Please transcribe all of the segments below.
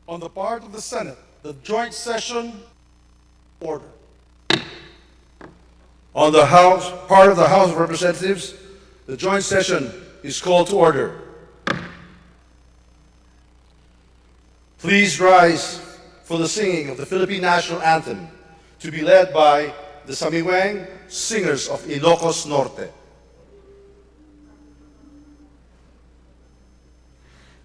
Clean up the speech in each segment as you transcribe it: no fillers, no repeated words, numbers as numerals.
On the part of the Senate, the joint session order. On the part of the House of Representatives, the joint session is called to order. Please rise for the singing of the Philippine National Anthem, to be led by the Samiwang Singers of Ilocos Norte.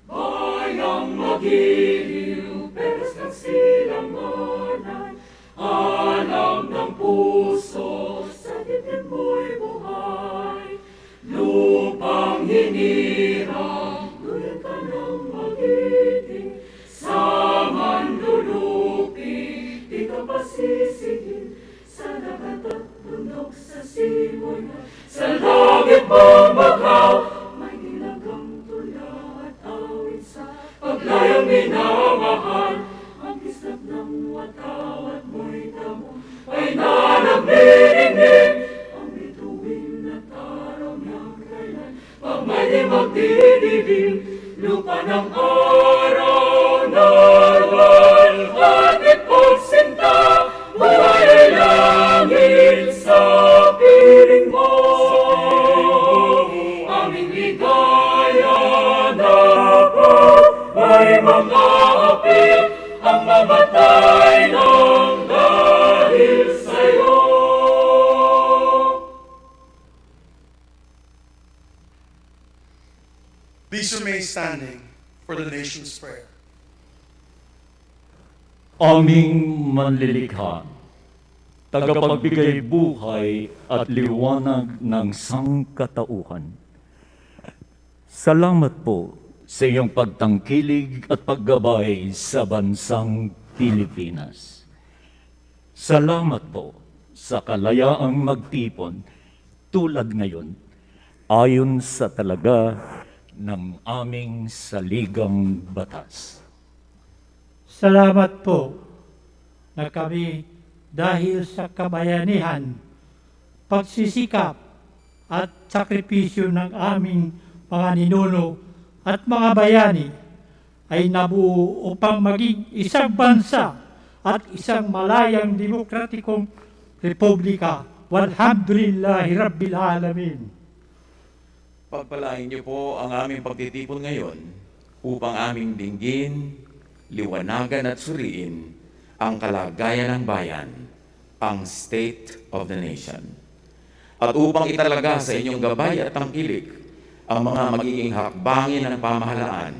Bayang magiliw, peres ng silanganan, alam ng puso, sa dibdib mo'y buhay. Lupang hinirang, duyan ka ng magiting, sa manlulupi, di ka pasisigil, sa dagat at bundok, sa simoy at sa langit mong bakaw, may nilagang tula at awit sa paglayang minamahal. Ang kislap ng watawat mo'y damo ay nanagniringning, ang bituin at araw niyang kailan pag may di magdidilim. Lupa ng araw na luwal at ipagsinta, buhay ay langit sa piling mo. Aming ligaya na po may mga api, ang mamatay ng dahil sa'yo. Please remain standing for the nation's prayer. Aming manlilikha, tagapagbigay buhay at liwanag ng sangkatauhan. Salamat po sa iyong pagtangkilig at paggabay sa bansang Pilipinas. Salamat po sa kalayaang magtipon tulad ngayon ayon sa talaga ng aming saligang batas. Salamat po na kami dahil sa kabayanihan, pagsisikap at sakripisyo ng aming mga ninuno at mga bayani ay nabuo upang maging isang bansa at isang malayang demokratikong republika. Walhamdulillahi Rabbil Alamin. Pagpalain niyo po ang aming pagtitipon ngayon upang aming dinggin, liwanagan at suriin ang kalagayan ng bayan, ang state of the nation. At upang italaga sa inyong gabay at tangkilik ang mga magiging hakbangin ng pamahalaan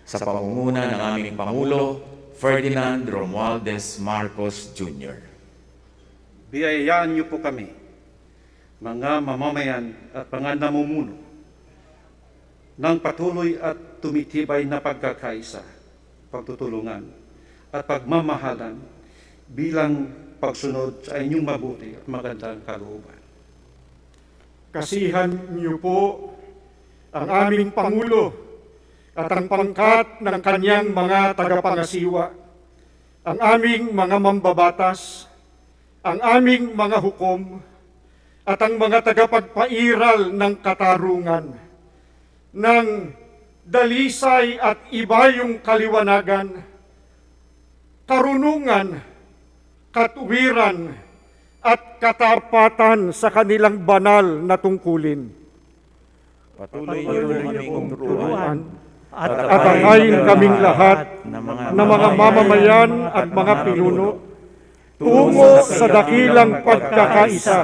sa pamumuno ng aming Pangulo, Ferdinand Romualdez Marcos Jr. Biyayaan niyo po kami, mga mamamayan at mga namumuno, ng patuloy at tumitibay na pagkakaisa, pagtutulungan at pagmamahalan bilang pagsunod sa inyong mabuti at magandang kalooban. Kasihan niyo po ang aming Pangulo at ang pangkat ng kanyang mga tagapangasiwa, ang aming mga mambabatas, ang aming mga hukom, at ang mga tagapagpairal ng katarungan, ng dalisay at ibayong kaliwanagan, karunungan, katuwiran, at katapatan sa kanilang banal na tungkulin. Patuloy niyo kaming turuan At atangayin kaming lahat na mga mamamayan at mga pinuno tungo sa dakilang pagkakaisa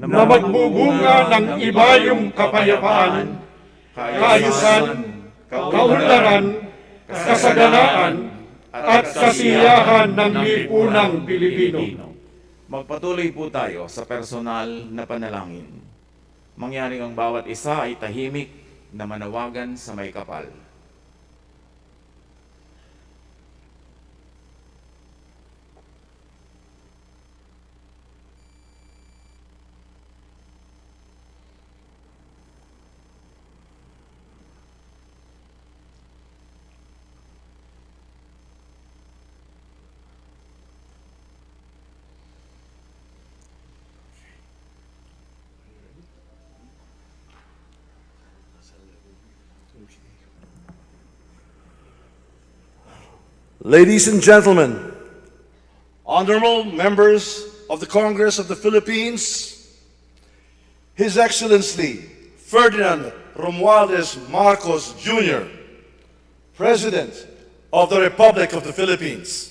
na magbubunga ng ibayong kapayapaan, kaayusan, kaunlaran, kasaganaan, at kasiyahan ng lipunang Pilipino. Magpatuloy po tayo sa personal na panalangin. Mangyaring ang bawat isa ay tahimik na manawagan sa may kapal. Ladies and gentlemen, honorable members of the Congress of the Philippines, His Excellency Ferdinand Romualdez Marcos Jr., President of the Republic of the Philippines.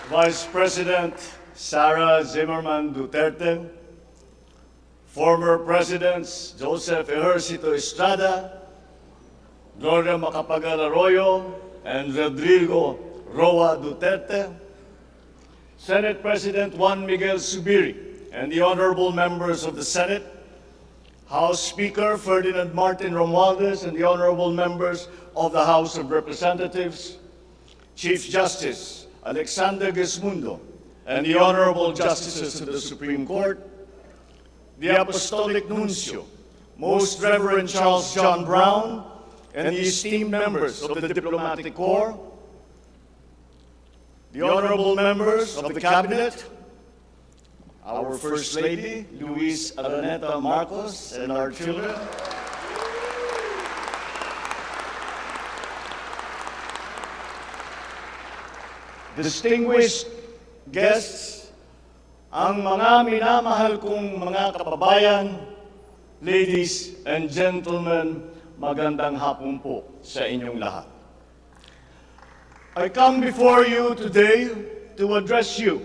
Vice President Sara Zimmerman Duterte, former Presidents Joseph Ejercito Estrada, Gloria Macapagal Arroyo, and Rodrigo Roa Duterte, Senate President Juan Miguel Zubiri, and the honorable members of the Senate, House Speaker Ferdinand Martin Romualdez, and the honorable members of the House of Representatives, Chief Justice Alexander Gesmundo, and the honorable justices of the Supreme Court, the Apostolic Nuncio, Most Reverend Charles John Brown, and the esteemed members of the Diplomatic Corps, the honorable members of the Cabinet, our First Lady, Luis Araneta Marcos, and our children, distinguished guests, ang mga minamahal kong mga kababayan, ladies and gentlemen, magandang hapon po sa inyong lahat. I come before you today to address you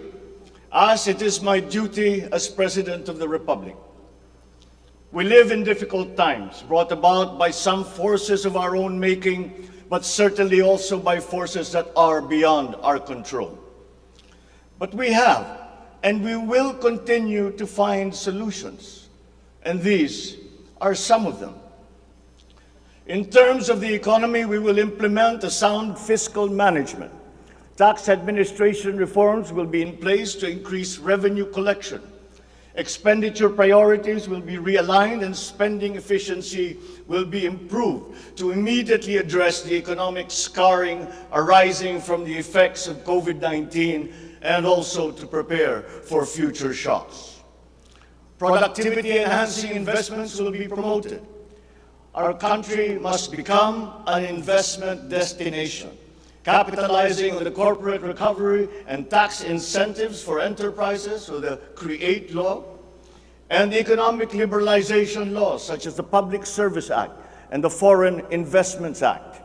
as it is my duty as President of the Republic. We live in difficult times brought about by some forces of our own making, but certainly also by forces that are beyond our control. But we have, and we will continue to find solutions, and these are some of them. In terms of the economy, we will implement a sound fiscal management. Tax administration reforms will be in place to increase revenue collection. Expenditure priorities will be realigned and spending efficiency will be improved to immediately address the economic scarring arising from the effects of COVID-19 and also to prepare for future shocks. Productivity-enhancing investments will be promoted. Our country must become an investment destination, capitalizing on the corporate recovery and tax incentives for enterprises, so the CREATE law, and the economic liberalization laws such as the Public Service Act and the Foreign Investments Act.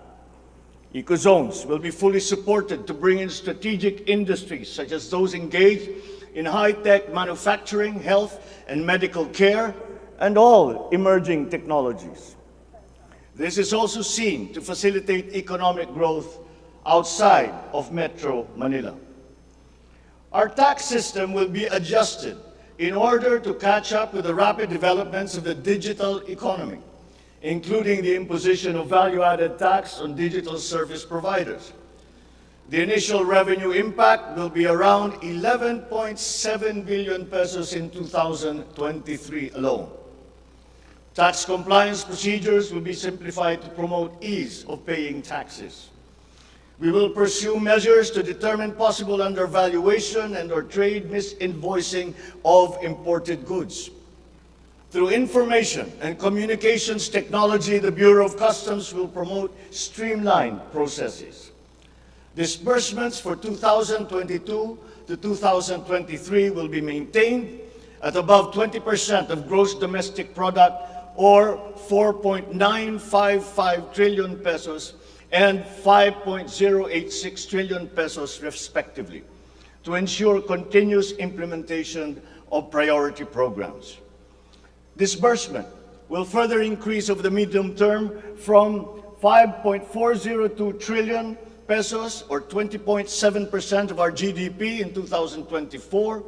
Ecozones will be fully supported to bring in strategic industries such as those engaged in high-tech manufacturing, health and medical care, and all emerging technologies. This is also seen to facilitate economic growth outside of Metro Manila. Our tax system will be adjusted in order to catch up with the rapid developments of the digital economy, including the imposition of value-added tax on digital service providers. The initial revenue impact will be around 11.7 billion pesos in 2023 alone. Tax compliance procedures will be simplified to promote ease of paying taxes. We will pursue measures to determine possible undervaluation and/or trade misinvoicing of imported goods. Through information and communications technology, the Bureau of Customs will promote streamlined processes. Disbursements for 2022 to 2023 will be maintained at above 20% of gross domestic product, or 4.955 trillion pesos and 5.086 trillion pesos respectively, to ensure continuous implementation of priority programs. Disbursement will further increase over the medium term from 5.402 trillion pesos, or 20.7% of our GDP in 2024,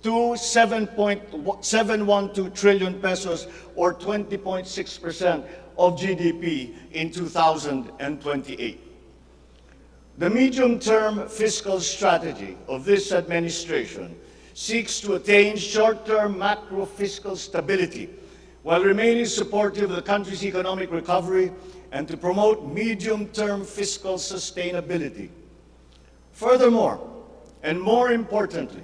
to 7.712 trillion pesos or 20.6% of GDP in 2028. The medium-term fiscal strategy of this administration seeks to attain short-term macro-fiscal stability while remaining supportive of the country's economic recovery and to promote medium-term fiscal sustainability. Furthermore, and more importantly,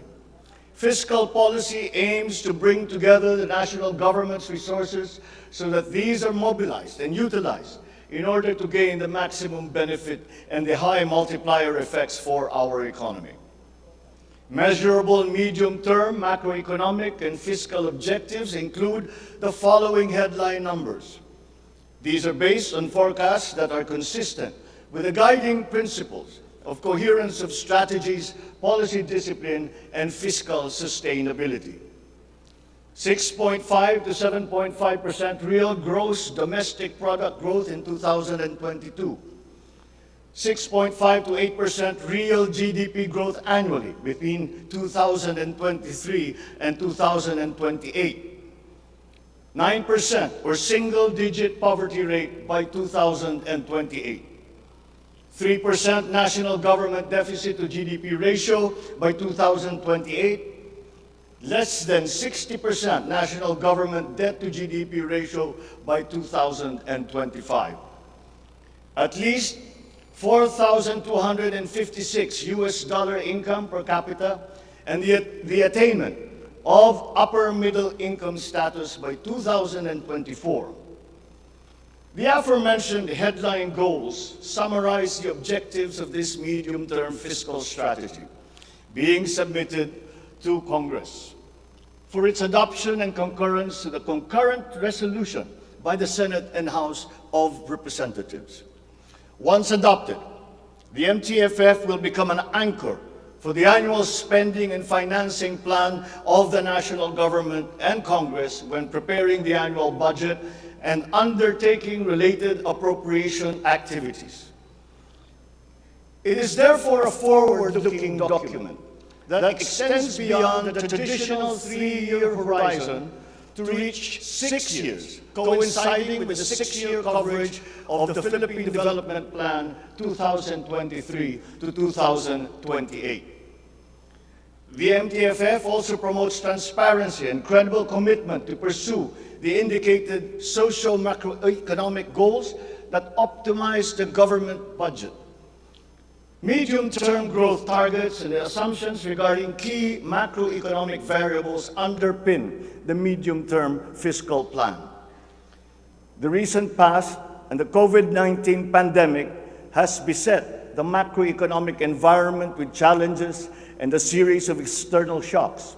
fiscal policy aims to bring together the national government's resources so that these are mobilized and utilized in order to gain the maximum benefit and the high multiplier effects for our economy. Measurable medium-term macroeconomic and fiscal objectives include the following headline numbers. These are based on forecasts that are consistent with the guiding principles of coherence of strategies, policy discipline, and fiscal sustainability. 6.5 to 7.5% real gross domestic product growth in 2022. 6.5 to 8% real GDP growth annually between 2023 and 2028. 9% or single-digit poverty rate by 2028. 3% national government deficit to GDP ratio by 2028. Less than 60% national government debt to GDP ratio by 2025. At least 4,256 US dollar income per capita and the attainment of upper middle income status by 2024. The aforementioned headline goals summarize the objectives of this medium-term fiscal strategy being submitted to Congress for its adoption and concurrence to the concurrent resolution by the Senate and House of Representatives. Once adopted, the MTFF will become an anchor for the annual spending and financing plan of the national government and Congress when preparing the annual budget and undertaking related appropriation activities. It is therefore a forward-looking document that extends beyond the traditional 3-year horizon to reach 6 years, coinciding with the 6-year coverage of the Philippine Development Plan 2023 to 2028. The MTFF also promotes transparency and credible commitment to pursue the indicated social macroeconomic goals that optimize the government budget. Medium-term growth targets and the assumptions regarding key macroeconomic variables underpin the medium-term fiscal plan. The recent past and the COVID-19 pandemic has beset the macroeconomic environment with challenges and a series of external shocks.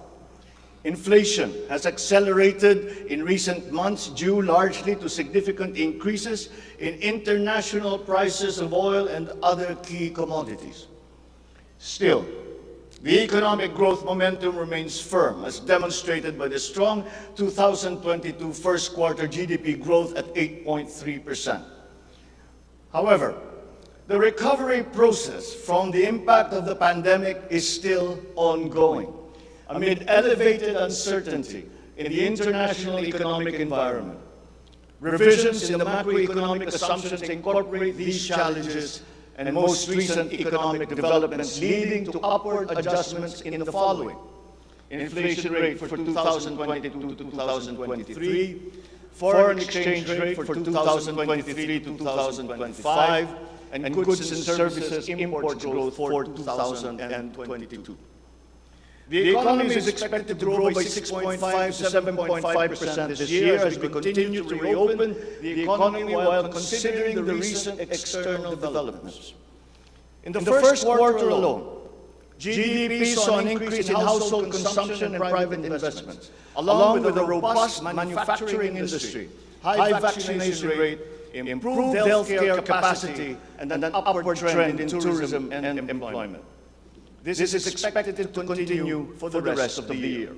Inflation has accelerated in recent months due largely to significant increases in international prices of oil and other key commodities. Still, the economic growth momentum remains firm, as demonstrated by the strong 2022 first quarter GDP growth at 8.3%. However, the recovery process from the impact of the pandemic is still ongoing, amid elevated uncertainty in the international economic environment. Revisions in the macroeconomic assumptions incorporate these challenges and most recent economic developments leading to upward adjustments in the following: inflation rate for 2022 to 2023, foreign exchange rate for 2023 to 2025, and goods and services imports growth for 2022. The economy is expected to grow by 6.5 to 7.5% this year as we continue to reopen the economy while considering the recent external developments. In the first quarter alone, GDP saw an increase in household consumption and private investments, along with a robust manufacturing industry, high vaccination rate, improved healthcare capacity, and an upward trend in tourism and employment. This is expected to continue for the rest of the year.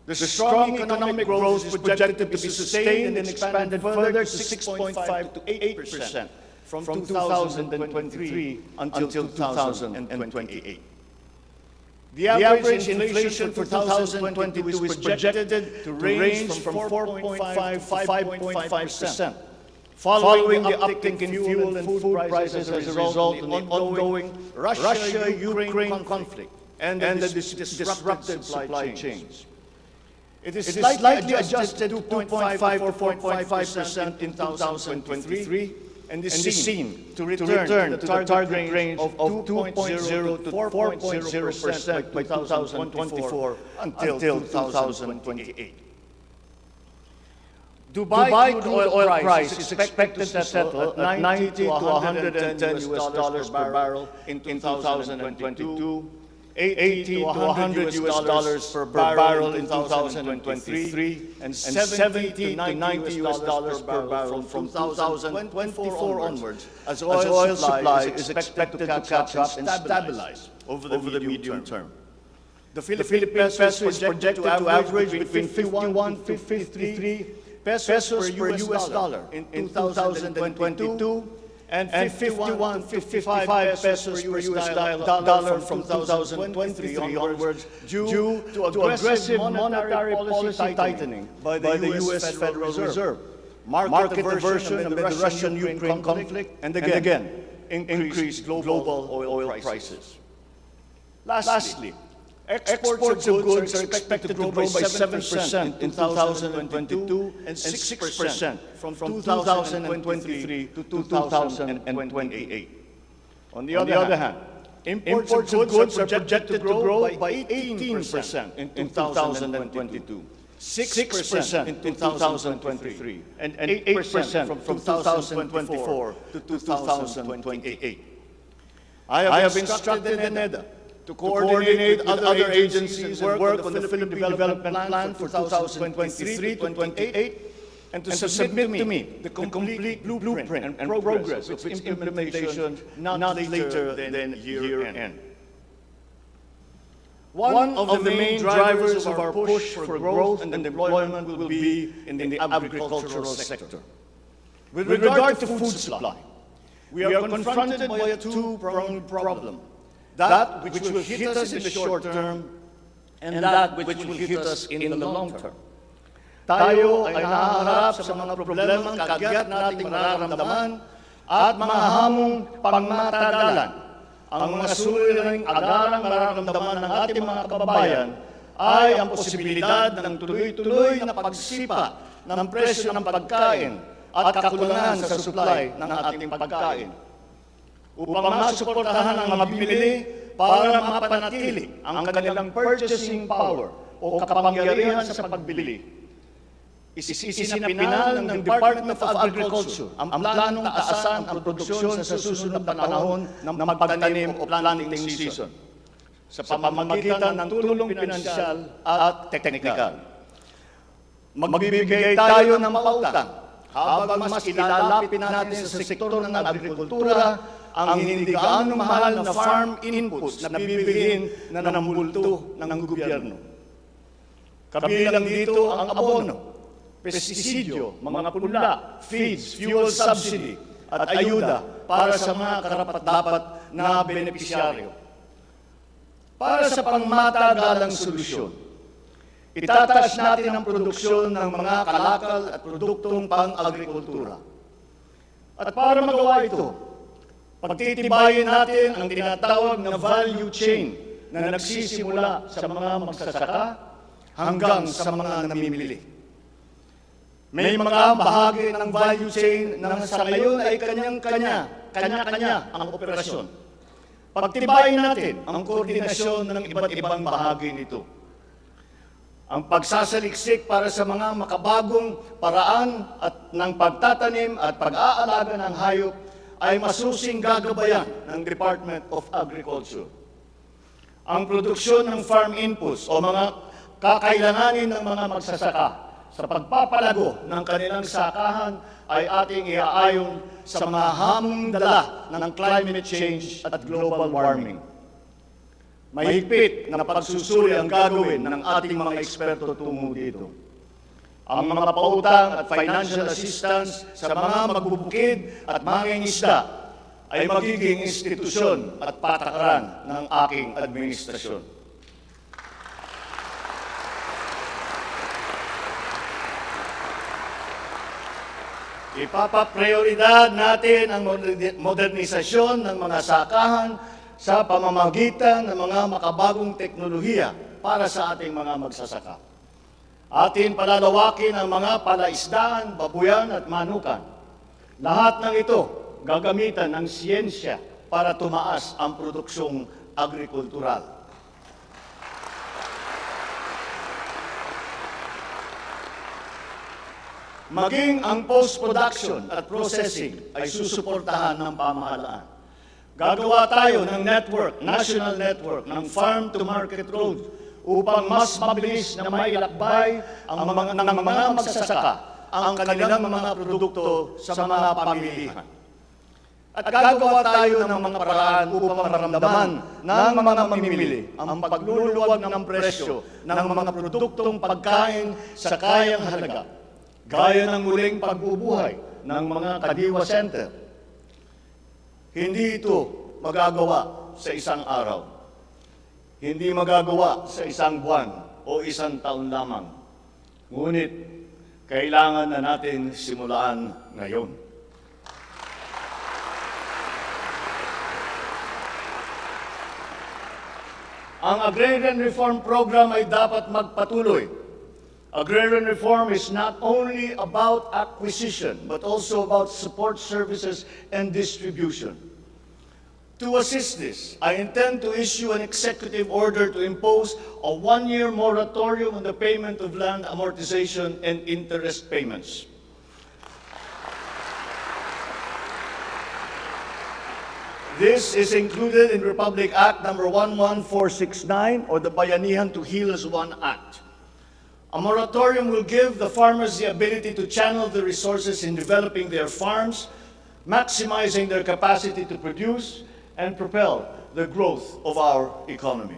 The strong economic growth is projected to be sustained and expanded further to 6.5 to 8% from 2023 until 2028. The average inflation for 2022 is projected to range from 4.5 to 5.5%, following the uptick in fuel and food prices as a result of the ongoing Russia-Ukraine conflict and the disrupted supply chains. It is slightly adjusted to 2.5 to 4.5% in 2023 and is seen to return to the target range of 2.0 to 4.0% by 2024 until 2028. Dubai crude oil price is expected to settle at 90 to 110 US dollars per barrel in 2022, 80 to 100 US dollars per barrel in 2023, and 70 to 90 US dollars per barrel from 2024 onwards, as oil supply is expected to catch up and stabilize over the medium term. The Philippine peso is projected to average between 51 to 53 pesos per US dollar in 2022, and 51 to 55 pesos per US dollar from 2023 onwards due to aggressive monetary policy tightening by the US Federal Reserve, market aversion amid the Russian-Ukraine conflict, and again, increased global oil prices. Lastly, exports of goods are expected to grow by 7% in 2022 and 6% from 2023 to 2028. On the other hand, imports of goods are projected to grow by 18% in 2022, 6% in 2023, and 8% from 2024 to 2028. I have instructed NEDA to coordinate other agencies and work on the Philippine Development Plan for 2023-2028 and to submit to me the complete blueprint and progress of its implementation not later than year-end. One of the main drivers of our push for growth and employment will be in the agricultural sector. With regard to food supply, we are confronted by a two-pronged problem. That which will hit us in the short term and that which will hit us in the long term. Tayo ay nahaharap sa mga problemang kagyat nating mararamdaman at mga hamong pangmatagalan. Ang mga suliraning agarang mararamdaman ng ating mga kababayan ay ang posibilidad ng tuloy-tuloy na pagsipa ng presyo ng pagkain at kakulangan sa supply ng ating pagkain. Upang masuportahan ang mabibili para mapanatili ang kanilang purchasing power o kapangyarihan sa pagbili. Isinapinal ng Department of Agriculture ang planong taasan ang produksyon sa susunod na panahon ng pagtanim o planting season sa pamamagitan ng tulong pinansyal at teknikal. Magbibigay tayo ng pautang habang mas ilalapit natin sa sektor ng agrikultura ang hindi gaano mahal na farm inputs na bibilhin na namulto ng gobyerno. Kabilang dito ang abono, pestisidyo, mga pula, feeds, fuel subsidy, at ayuda para sa mga karapat-dapat na benepisyaryo. Para sa pangmatagalang solusyon, itataas natin ang produksyon ng mga kalakal at produktong pang-agrikultura. At para magawa ito, pagtitibayin natin ang tinatawag na value chain na nagsisimula sa mga magsasaka hanggang sa mga namimili. May mga bahagi ng value chain na sa ngayon ay kanya-kanya ang operasyon. Pagtibayin natin ang koordinasyon ng iba't ibang bahagi nito. Ang pagsasaliksik para sa mga makabagong paraan at ng pagtatanim at pag-aalaga ng hayop ay masusing gagabayan ng Department of Agriculture. Ang produksyon ng farm inputs o mga kakailanganin ng mga magsasaka sa pagpapalago ng kanilang sakahan ay ating iaayon sa mga hamong dala ng climate change at global warming. Mahigpit na pagsusuri ang gagawin ng ating mga eksperto tungo dito. Ang mga pautang at financial assistance sa mga magbubukid at mangingisda ay magiging institusyon at patakaran ng aking administrasyon. Ipapaprioridad natin ang modernisasyon ng mga sakahan sa pamamagitan ng mga makabagong teknolohiya para sa ating mga magsasaka. Atin palalawakin ang mga palaisdaan, babuyan at manukan. Lahat ng ito gagamitan ng siyensya para tumaas ang produksyong agrikultural. Maging ang post-production at processing ay susuportahan ng pamahalaan. Gagawa tayo ng network, national network, ng farm-to-market road upang mas mabilis na mailakbay ang mga magsasaka ang kanilang mga produkto sa mga pamilihan. At gagawa tayo ng mga paraan upang maramdaman ng mga mamimili ang pagluluwag ng presyo ng mga produktong pagkain sa kayang halaga, gaya ng muling pagbubuhay ng mga Kadiwa Center. Hindi ito magagawa sa isang araw. Hindi magagawa sa isang buwan o isang taon lamang. Ngunit, kailangan na natin simulaan ngayon. Ang Agrarian Reform Program ay dapat magpatuloy. Agrarian reform is not only about acquisition, but also about support services and distribution. To assist this, I intend to issue an executive order to impose a one-year moratorium on the payment of land amortization and interest payments. This is included in Republic Act number 11469 or the Bayanihan to Heal as One Act. A moratorium will give the farmers the ability to channel the resources in developing their farms, maximizing their capacity to produce, and propel the growth of our economy.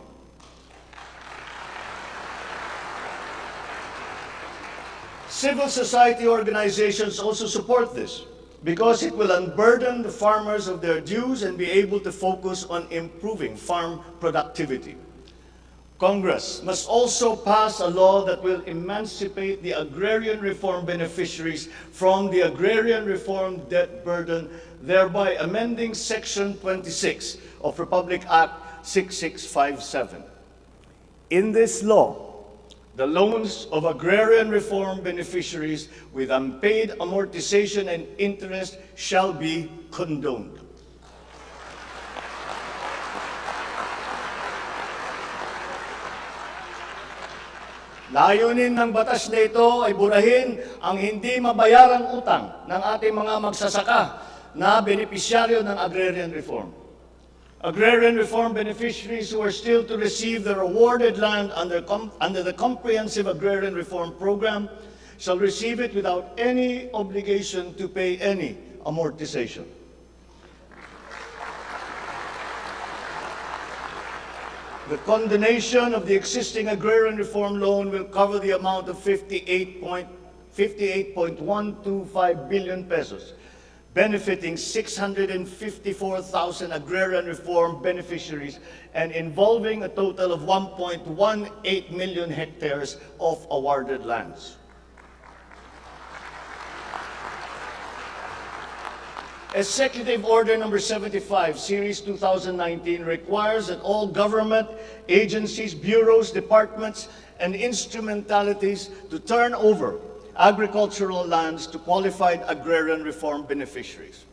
Civil society organizations also support this because it will unburden the farmers of their dues and be able to focus on improving farm productivity. Congress must also pass a law that will emancipate the agrarian reform beneficiaries from the agrarian reform debt burden, thereby amending Section 26 of Republic Act 6657. In this law, the loans of agrarian reform beneficiaries with unpaid amortization and interest shall be condoned. Layunin ng batas na ito ay burahin ang hindi mabayarang utang ng ating mga magsasaka na benepisyaryo ng agrarian reform. Agrarian reform beneficiaries who are still to receive their awarded land under the Comprehensive Agrarian Reform Program shall receive it without any obligation to pay any amortization. The condonation of the existing agrarian reform loan will cover the amount of 58.125 billion pesos, benefiting 654,000 agrarian reform beneficiaries and involving a total of 1.18 million hectares of awarded lands. Executive Order number 75, Series 2019 requires that all government agencies, bureaus, departments, and instrumentalities to turn over agricultural lands to qualified agrarian reform beneficiaries.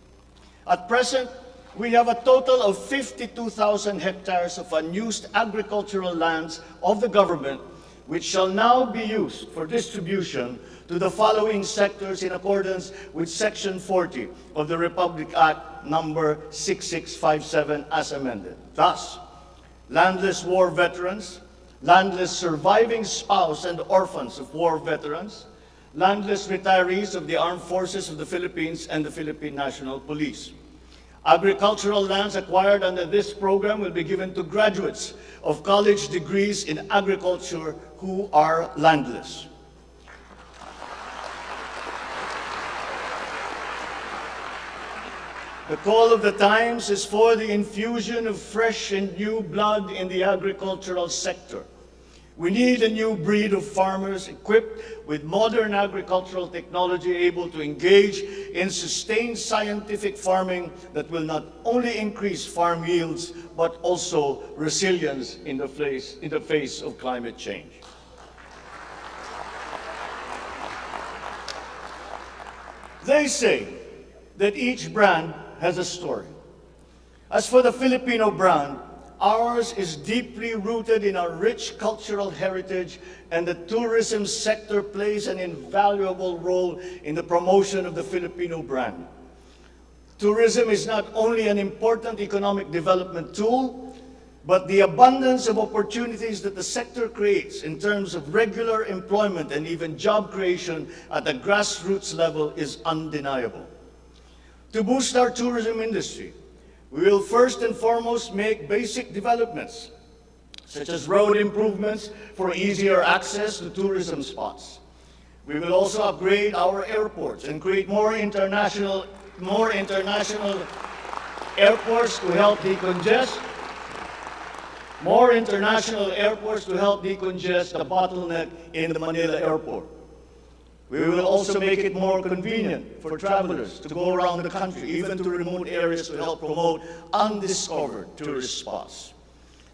At present, we have a total of 52,000 hectares of unused agricultural lands of the government, which shall now be used for distribution to the following sectors in accordance with Section 40 of the Republic Act number 6657 as amended. Thus, landless war veterans, landless surviving spouse and orphans of war veterans, landless retirees of the Armed Forces of the Philippines and the Philippine National Police. Agricultural lands acquired under this program will be given to graduates of college degrees in agriculture who are landless. The call of the times is for the infusion of fresh and new blood in the agricultural sector. We need a new breed of farmers equipped with modern agricultural technology able to engage in sustained scientific farming that will not only increase farm yields, but also resilience in the face of climate change. They say that each brand has a story. As for the Filipino brand, ours is deeply rooted in our rich cultural heritage, and the tourism sector plays an invaluable role in the promotion of the Filipino brand. Tourism is not only an important economic development tool, but the abundance of opportunities that the sector creates in terms of regular employment and even job creation at the grassroots level is undeniable. To boost our tourism industry, we will first and foremost make basic developments, such as road improvements for easier access to tourism spots. We will also upgrade our airports and create more international airports to help decongest the bottleneck in the Manila airport. We will also make it more convenient for travelers to go around the country, even to remote areas, to help promote undiscovered tourist spots.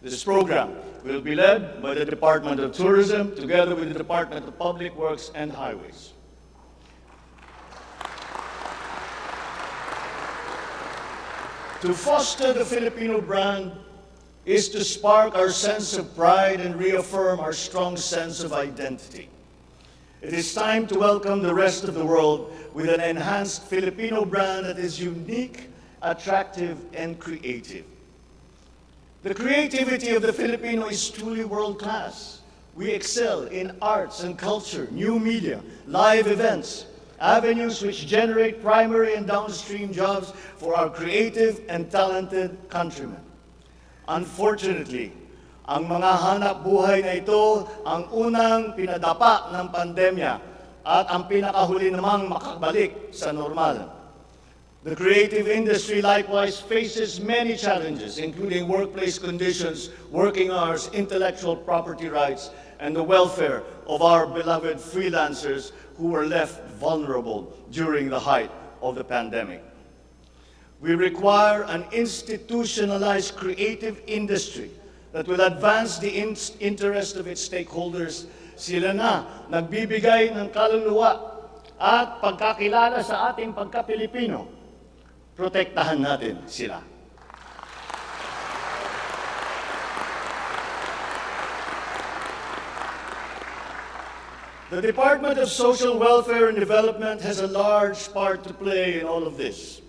This program will be led by the Department of Tourism together with the Department of Public Works and Highways. To foster the Filipino brand is to spark our sense of pride and reaffirm our strong sense of identity. It is time to welcome the rest of the world with an enhanced Filipino brand that is unique, attractive, and creative. The creativity of the Filipino is truly world-class. We excel in arts and culture, new media, live events, avenues which generate primary and downstream jobs for our creative and talented countrymen. Unfortunately, ang mga hanap buhay na ito ang unang pinadapa ng pandemya at ang pinakahuli namang makabalik sa normal. The creative industry likewise faces many challenges, including workplace conditions, working hours, intellectual property rights, and the welfare of our beloved freelancers who were left vulnerable during the height of the pandemic. We require an institutionalized creative industry that will advance the interest of its stakeholders. Sila na nagbibigay ng kaluluwa at pagkakilala sa ating pagka-Pilipino. Protektahan natin sila. The Department of Social Welfare and Development has a large part to play in all of this.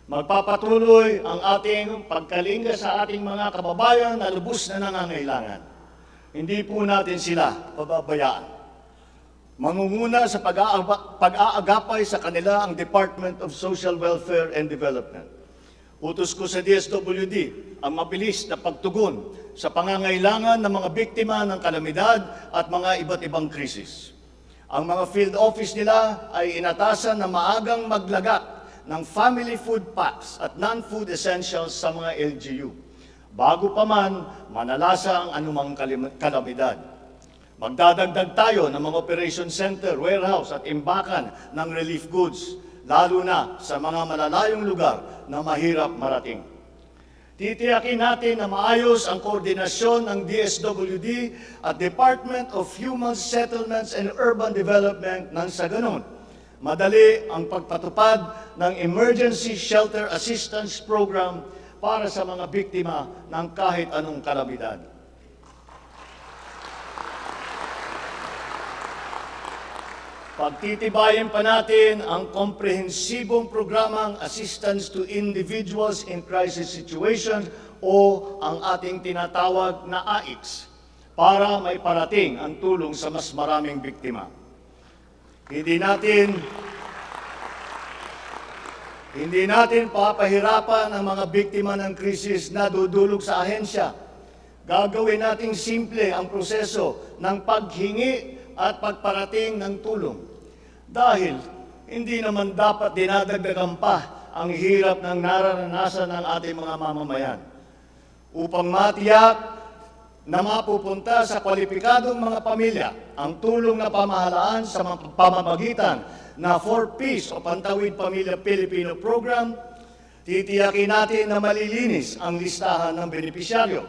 Magpapatuloy ang ating pagkalinga sa ating mga kababayan na lubos na nangangailangan. Hindi po natin sila pababayaan. Mangunguna sa pag-aagapay sa kanila ang Department of Social Welfare and Development. Utos ko sa DSWD ang mabilis na pagtugon sa pangangailangan ng mga biktima ng kalamidad at mga iba't ibang krisis. Ang mga field office nila ay inatasan na maagang maglagak ng family food packs at non-food essentials sa mga LGU, bago pa man manalasa ang anumang kalamidad. Magdadagdag tayo ng mga operation center, warehouse at imbakan ng relief goods, lalo na sa mga malalayong lugar na mahirap marating. Titiyakin natin na maayos ang koordinasyon ng DSWD at Department of Human Settlements and Urban Development nang sa ganon madali ang pagpatupad ng Emergency Shelter Assistance Program para sa mga biktima ng kahit anong kalamidad. Pagtitibayin pa natin ang komprehensibong programang Assistance to Individuals in Crisis Situations o ang ating tinatawag na AICS para maiparating ang tulong sa mas maraming biktima. Hindi natin papahirapan ang mga biktima ng krisis na dudulog sa ahensya. Gagawin nating simple ang proseso ng paghingi at pagparating ng tulong. Dahil hindi naman dapat dinadagdagan pa ang hirap ng nararanasan ng ating mga mamamayan. Upang matiyak na mapupunta sa kwalipikadong mga pamilya ang tulong na pamahalaan sa pamamagitan na 4Ps o Pantawid Pamilya Pilipino Program, titiyakin natin na malilinis ang listahan ng benepisyaryo.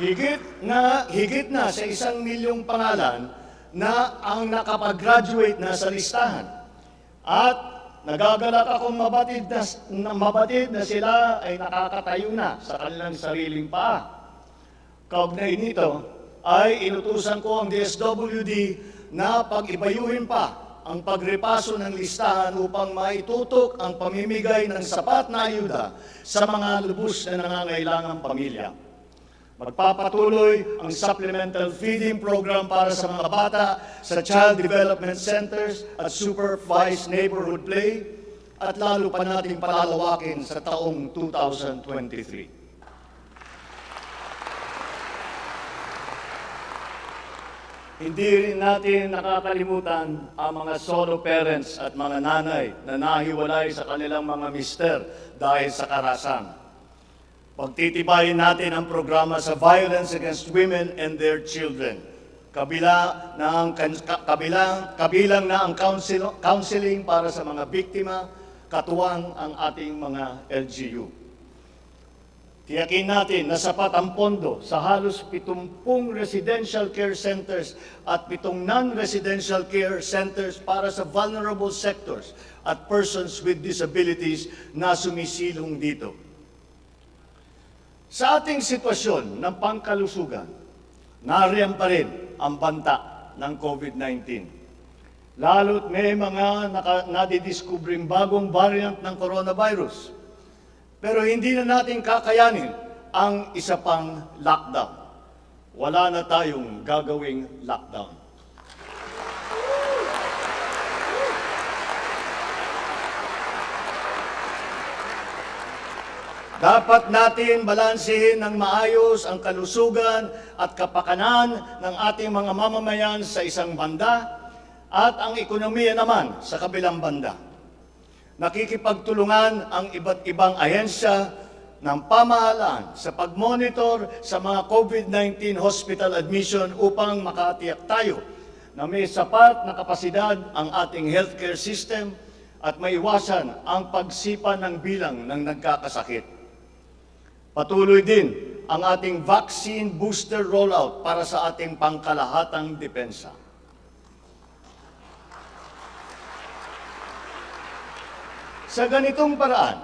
Higit na sa 1 milyong pangalan na ang nakapag-graduate na sa listahan. At nagagalak akong mabatid na sila ay nakakatayo na sa kanilang sariling paa. Kaugnay nito ay inutusan ko ang DSWD na pag-ibayuhin pa ang pagrepaso ng listahan upang maitutok ang pamimigay ng sapat na ayuda sa mga lubos na nangangailangang pamilya. Magpapatuloy ang supplemental feeding program para sa mga bata sa Child Development Centers at Supervised Neighborhood Play at lalo pa nating palalawakin sa taong 2023. Hindi rin natin nakakalimutan ang mga solo parents at mga nanay na nahiwalay sa kanilang mga mister dahil sa karahasan. Pagtitibayin natin ang programa sa violence against women and their children. Kabilang na ang counseling para sa mga biktima, katuwang ang ating mga LGU. Tiyakin natin na sapat ang pondo sa halos 70 residential care centers at 7 non-residential care centers para sa vulnerable sectors at persons with disabilities na sumisilong dito. Sa ating sitwasyon ng pangkalusugan, nariyan pa rin ang banta ng COVID-19. Lalo't may mga nadidiskubring bagong variant ng coronavirus. Pero hindi na natin kakayanin ang isa pang lockdown. Wala na tayong gagawing lockdown. Dapat natin balansehin ng maayos ang kalusugan at kapakanan ng ating mga mamamayan sa isang banda at ang ekonomiya naman sa kabilang banda. Nakikipagtulungan ang iba't ibang ahensya ng pamahalaan sa pag-monitor sa mga COVID-19 hospital admission upang makatiyak tayo na may sapat na kapasidad ang ating healthcare system at maiwasan ang pagsipa ng bilang ng nagkakasakit. Patuloy din ang ating vaccine booster rollout para sa ating pangkalahatang depensa. Sa ganitong paraan,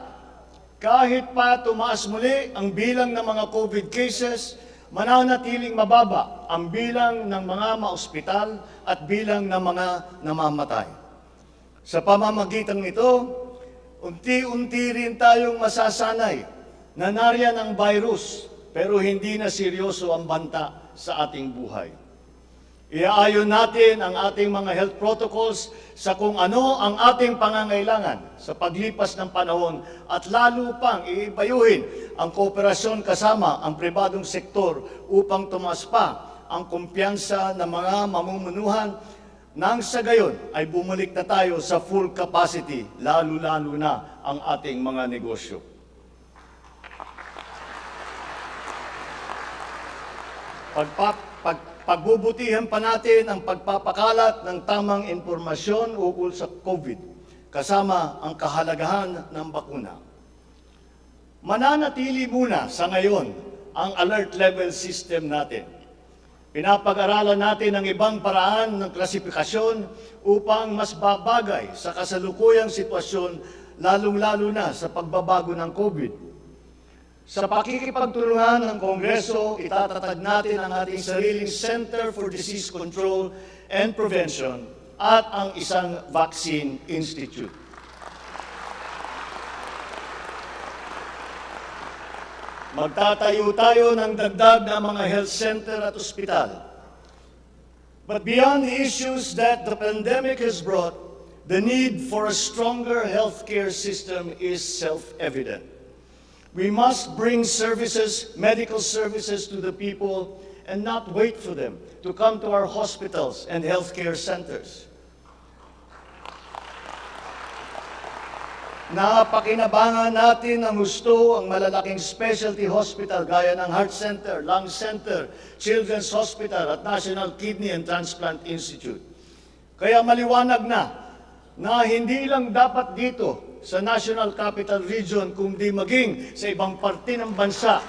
kahit pa tumaas muli ang bilang ng mga COVID cases, mananatiling mababa ang bilang ng mga maospital at bilang ng mga namamatay. Sa pamamagitan nito, unti-unti rin tayong masasanay na nariyan ang virus, pero hindi na seryoso ang banta sa ating buhay. Iaayon natin ang ating mga health protocols sa kung ano ang ating pangangailangan sa paglipas ng panahon at lalo pang iibayuhin ang kooperasyon kasama ang pribadong sektor upang tumaas pa ang kumpiyansa ng mga mamumunuhan nang sa gayon ay bumalik na tayo sa full capacity, lalo-lalo na ang ating mga negosyo. Pagbubutihan pa natin ang pagpapakalat ng tamang impormasyon ukol sa COVID, kasama ang kahalagahan ng bakuna. Mananatili muna sa ngayon ang alert level system natin. Pinapag-aralan natin ang ibang paraan ng klasifikasyon upang mas babagay sa kasalukuyang sitwasyon, lalong-lalo na sa pagbabago ng COVID. Sa pakikipagtulungan ng Kongreso, itatatag natin ang ating sariling Center for Disease Control and Prevention at ang isang Vaccine Institute. Magtatayo tayo ng dagdag na mga health center at ospital. But beyond the issues that the pandemic has brought, the need for a stronger healthcare system is self-evident. We must bring services, medical services to the people and not wait for them to come to our hospitals and healthcare centers. Napakinabangan natin ang gusto ang malalaking specialty hospital gaya ng Heart Center, Lung Center, Children's Hospital at National Kidney and Transplant Institute. Kaya maliwanag na hindi lang dapat dito sa National Capital Region kundi maging sa ibang parte ng bansa.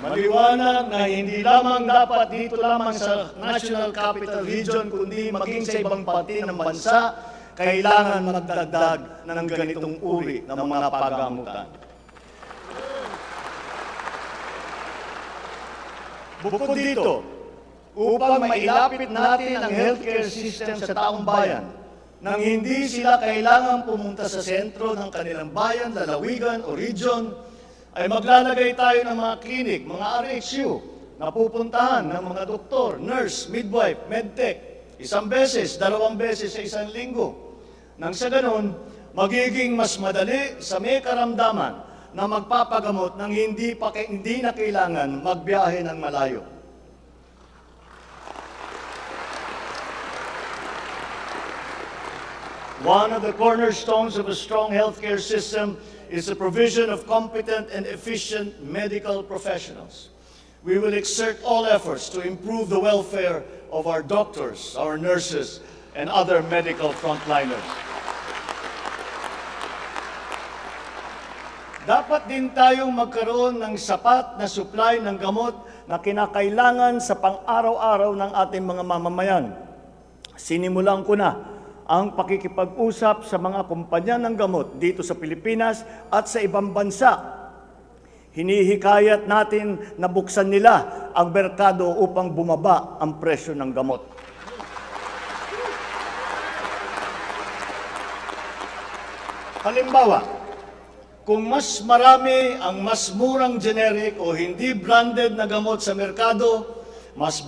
Maliwanag na hindi lamang dapat dito lamang sa National Capital Region, kundi maging sa ibang parte ng bansa, kailangan magdagdag ng ganitong uri ng mga pagamutan. Bukod dito, upang mailapit natin ang healthcare system sa taong bayan, nang hindi sila kailangan pumunta sa sentro ng kanilang bayan, lalawigan o region, ay maglalagay tayo ng mga clinic, mga RHU, na pupuntahan ng mga doktor, nurse, midwife, medtech, 1 beses, 2 beses sa 1 linggo. Nang sa ganon, magiging mas madali sa may karamdaman na magpapagamot ng hindi na kailangan magbiyahe ng malayo. One of the cornerstones of a strong healthcare system is the provision of competent and efficient medical professionals. We will exert all efforts to improve the welfare of our doctors, our nurses, and other medical frontliners. Dapat din tayong magkaroon ng sapat na supply ng gamot na kinakailangan sa pang-araw-araw ng ating mga mamamayan. Sinimulan ko na ang pakikipag-usap sa mga kumpanya ng gamot dito sa Pilipinas at sa ibang bansa. Hinihikayat natin na buksan nila ang merkado upang bumaba ang presyo ng gamot. Halimbawa, kung mas marami ang mas murang generic o hindi branded na gamot sa merkado, mas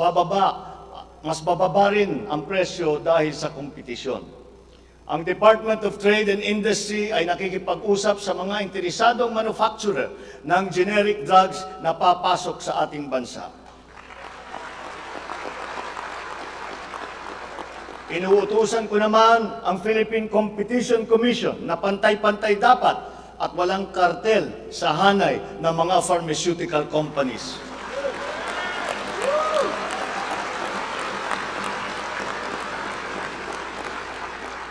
bababa rin ang presyo dahil sa kompetisyon. Ang Department of Trade and Industry ay nakikipag-usap sa mga interesadong manufacturer ng generic drugs na papasok sa ating bansa. Inuutusan ko naman ang Philippine Competition Commission na pantay-pantay dapat at walang kartel sa hanay ng mga pharmaceutical companies.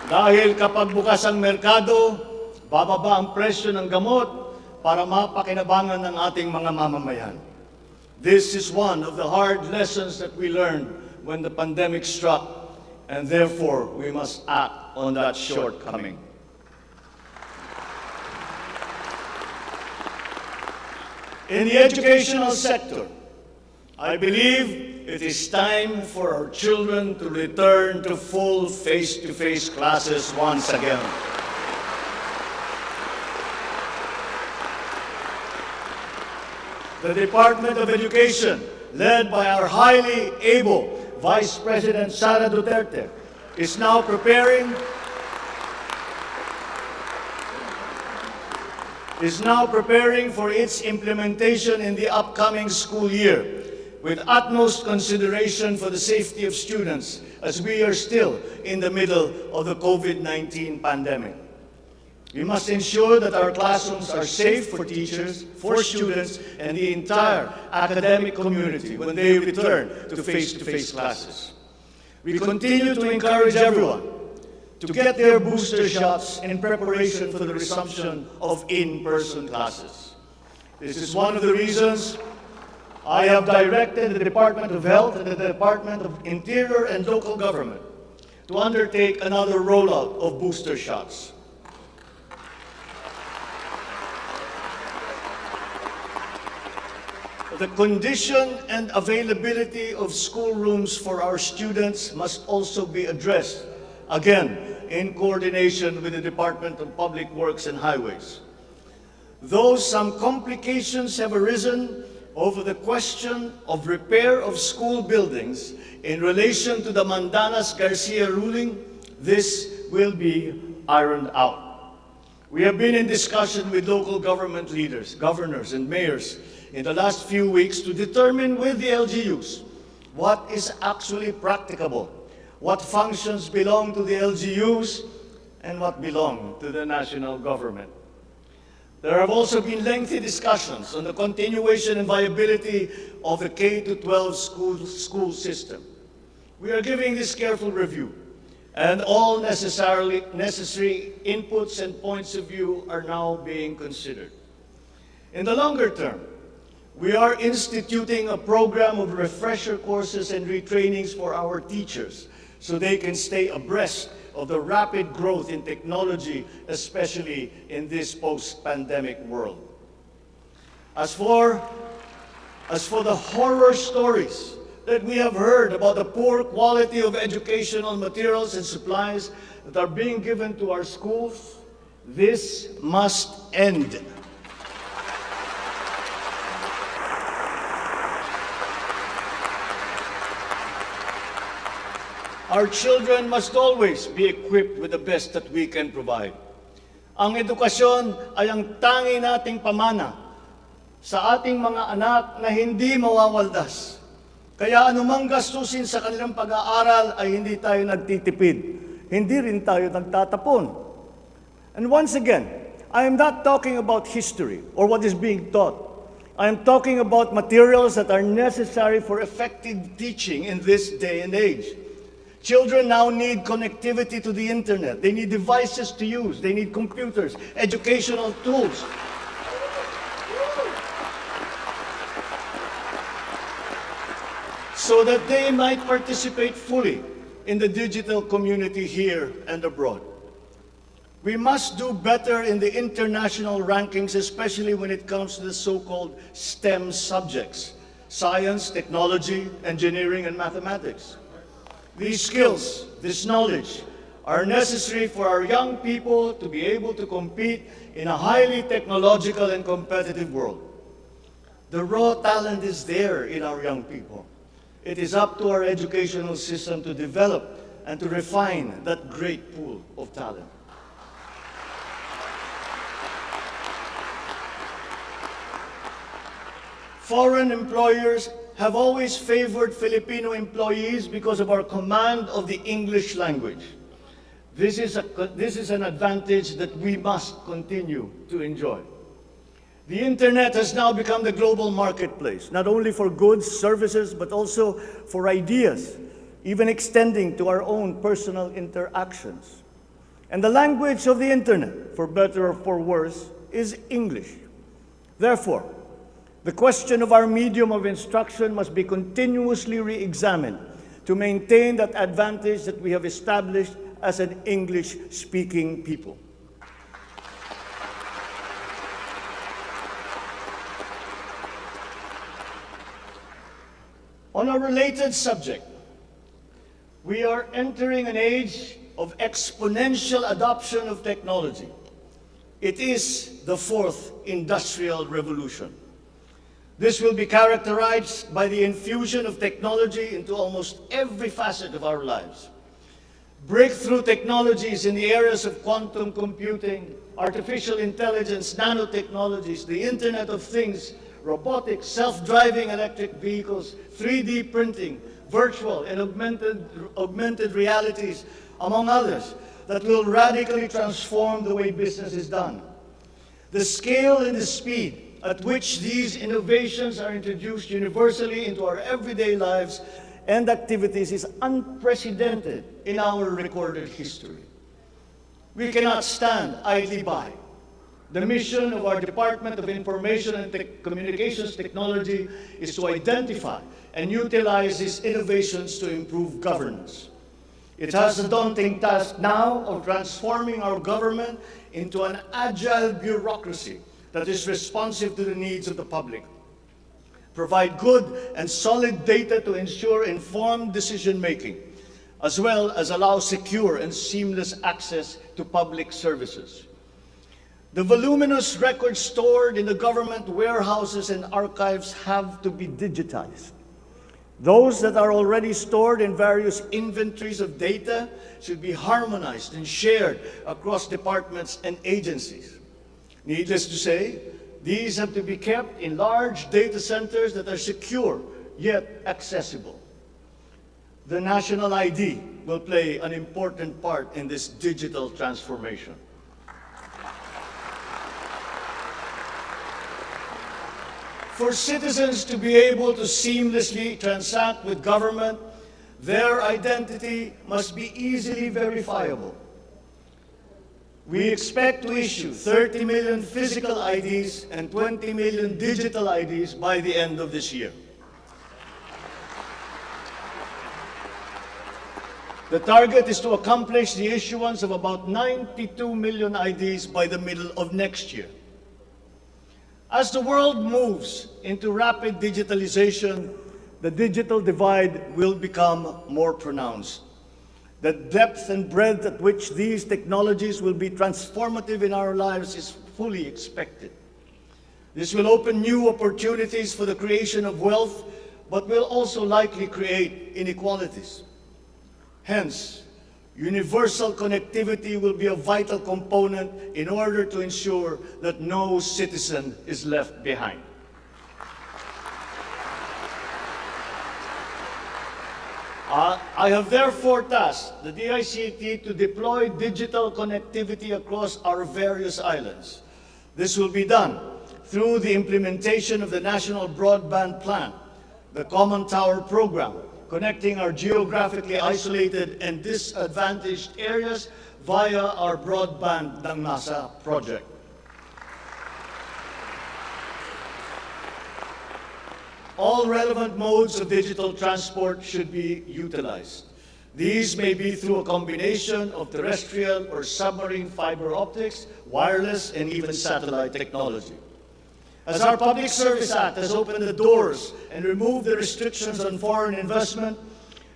Dahil kapag bukas ang merkado, bababa ang presyo ng gamot para mapakinabangan ng ating mga mamamayan. This is one of the hard lessons that we learned when the pandemic struck, and therefore we must act on that shortcoming. In the educational sector, I believe it is time for our children to return to full face-to-face classes once again. The Department of Education, led by our highly able Vice President Sara Duterte, is now preparing for its implementation in the upcoming school year, with utmost consideration for the safety of students as we are still in the middle of the COVID-19 pandemic. We must ensure that our classrooms are safe for teachers, for students, and the entire academic community when they return to face-to-face classes. We continue to encourage everyone to get their booster shots in preparation for the resumption of in-person classes. This is one of the reasons I have directed the Department of Health and the Department of Interior and Local Government to undertake another rollout of booster shots. The condition and availability of schoolrooms for our students must also be addressed again, in coordination with the Department of Public Works and Highways. Though some complications have arisen over the question of repair of school buildings in relation to the Mandanas-Garcia ruling, this will be ironed out. We have been in discussion with local government leaders, governors, and mayors in the last few weeks to determine with the LGUs what is actually practicable, what functions belong to the LGUs, and what belong to the national government. There have also been lengthy discussions on the continuation and viability of the K-12 school system. We are giving this careful review, and all necessary inputs and points of view are now being considered. In the longer term, we are instituting a program of refresher courses and retrainings for our teachers so they can stay abreast of the rapid growth in technology, especially in this post-pandemic world. As for the horror stories that we have heard about the poor quality of educational materials and supplies that are being given to our schools, this must end. Our children must always be equipped with the best that we can provide. Ang edukasyon ay ang tangi nating pamana sa ating mga anak na hindi mawawaldas. Kaya anumang gastusin sa kanilang pag-aaral ay hindi tayo nagtitipid. Hindi rin tayo nagtatapon. And once again, I am not talking about history or what is being taught. I am talking about materials that are necessary for effective teaching in this day and age. Children now need connectivity to the internet. They need devices to use. They need computers, educational tools. So that they might participate fully in the digital community here and abroad. We must do better in the international rankings, especially when it comes to the so-called STEM subjects: science, technology, engineering, and mathematics. These skills, this knowledge, are necessary for our young people to be able to compete in a highly technological and competitive world. The raw talent is there in our young people. It is up to our educational system to develop and to refine that great pool of talent. Foreign employers have always favored Filipino employees because of our command of the English language. This is an advantage that we must continue to enjoy. The internet has now become the global marketplace, not only for goods, services, but also for ideas, even extending to our own personal interactions. And the language of the internet, for better or for worse, is English. Therefore, the question of our medium of instruction must be continuously re-examined to maintain that advantage that we have established as an English-speaking people. On a related subject, we are entering an age of exponential adoption of technology. It is the fourth industrial revolution. This will be characterized by the infusion of technology into almost every facet of our lives. Breakthrough technologies in the areas of quantum computing, artificial intelligence, nanotechnologies, the Internet of Things, robotics, self-driving electric vehicles, 3D printing, virtual and augmented realities, among others, that will radically transform the way business is done. The scale and the speed at which these innovations are introduced universally into our everyday lives and activities is unprecedented in our recorded history. We cannot stand idly by. The mission of our Department of Information and Communications Technology is to identify and utilize these innovations to improve governance. It has the daunting task now of transforming our government into an agile bureaucracy that is responsive to the needs of the public. Provide good and solid data to ensure informed decision-making. as well as allow secure and seamless access to public services. The voluminous records stored in the government warehouses and archives have to be digitized. Those that are already stored in various inventories of data should be harmonized and shared across departments and agencies. Needless to say, these have to be kept in large data centers that are secure yet accessible. The national ID will play an important part in this digital transformation. For citizens to be able to seamlessly transact with government, their identity must be easily verifiable. We expect to issue 30 million physical IDs and 20 million digital IDs by the end of this year. The target is to accomplish the issuance of about 92 million IDs by the middle of next year. As the world moves into rapid digitalization, the digital divide will become more pronounced. The depth and breadth at which these technologies will be transformative in our lives is fully expected. This will open new opportunities for the creation of wealth, but will also likely create inequalities. Hence, universal connectivity will be a vital component in order to ensure that no citizen is left behind. I have therefore tasked the DICT to deploy digital connectivity across our various islands. This will be done through the implementation of the National Broadband Plan, the Common Tower Program, connecting our geographically isolated and disadvantaged areas via our Broadband ng Masa project. All relevant modes of digital transport should be utilized. These may be through a combination of terrestrial or submarine fiber optics, wireless, and even satellite technology. As our Public Service Act has opened the doors and removed the restrictions on foreign investment,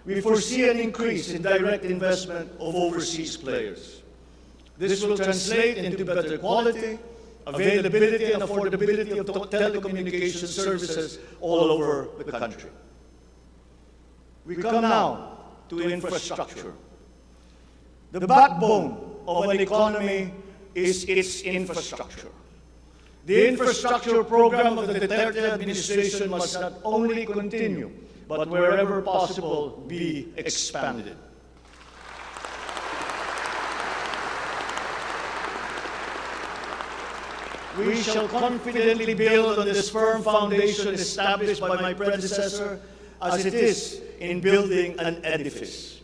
we foresee an increase in direct investment of overseas players. This will translate into better quality, availability, and affordability of telecommunication services all over the country. We come now to infrastructure. The backbone of an economy is its infrastructure. The infrastructure program of the Duterte administration must not only continue, but wherever possible, be expanded. We shall confidently build on this firm foundation established by my predecessor, as it is in building an edifice.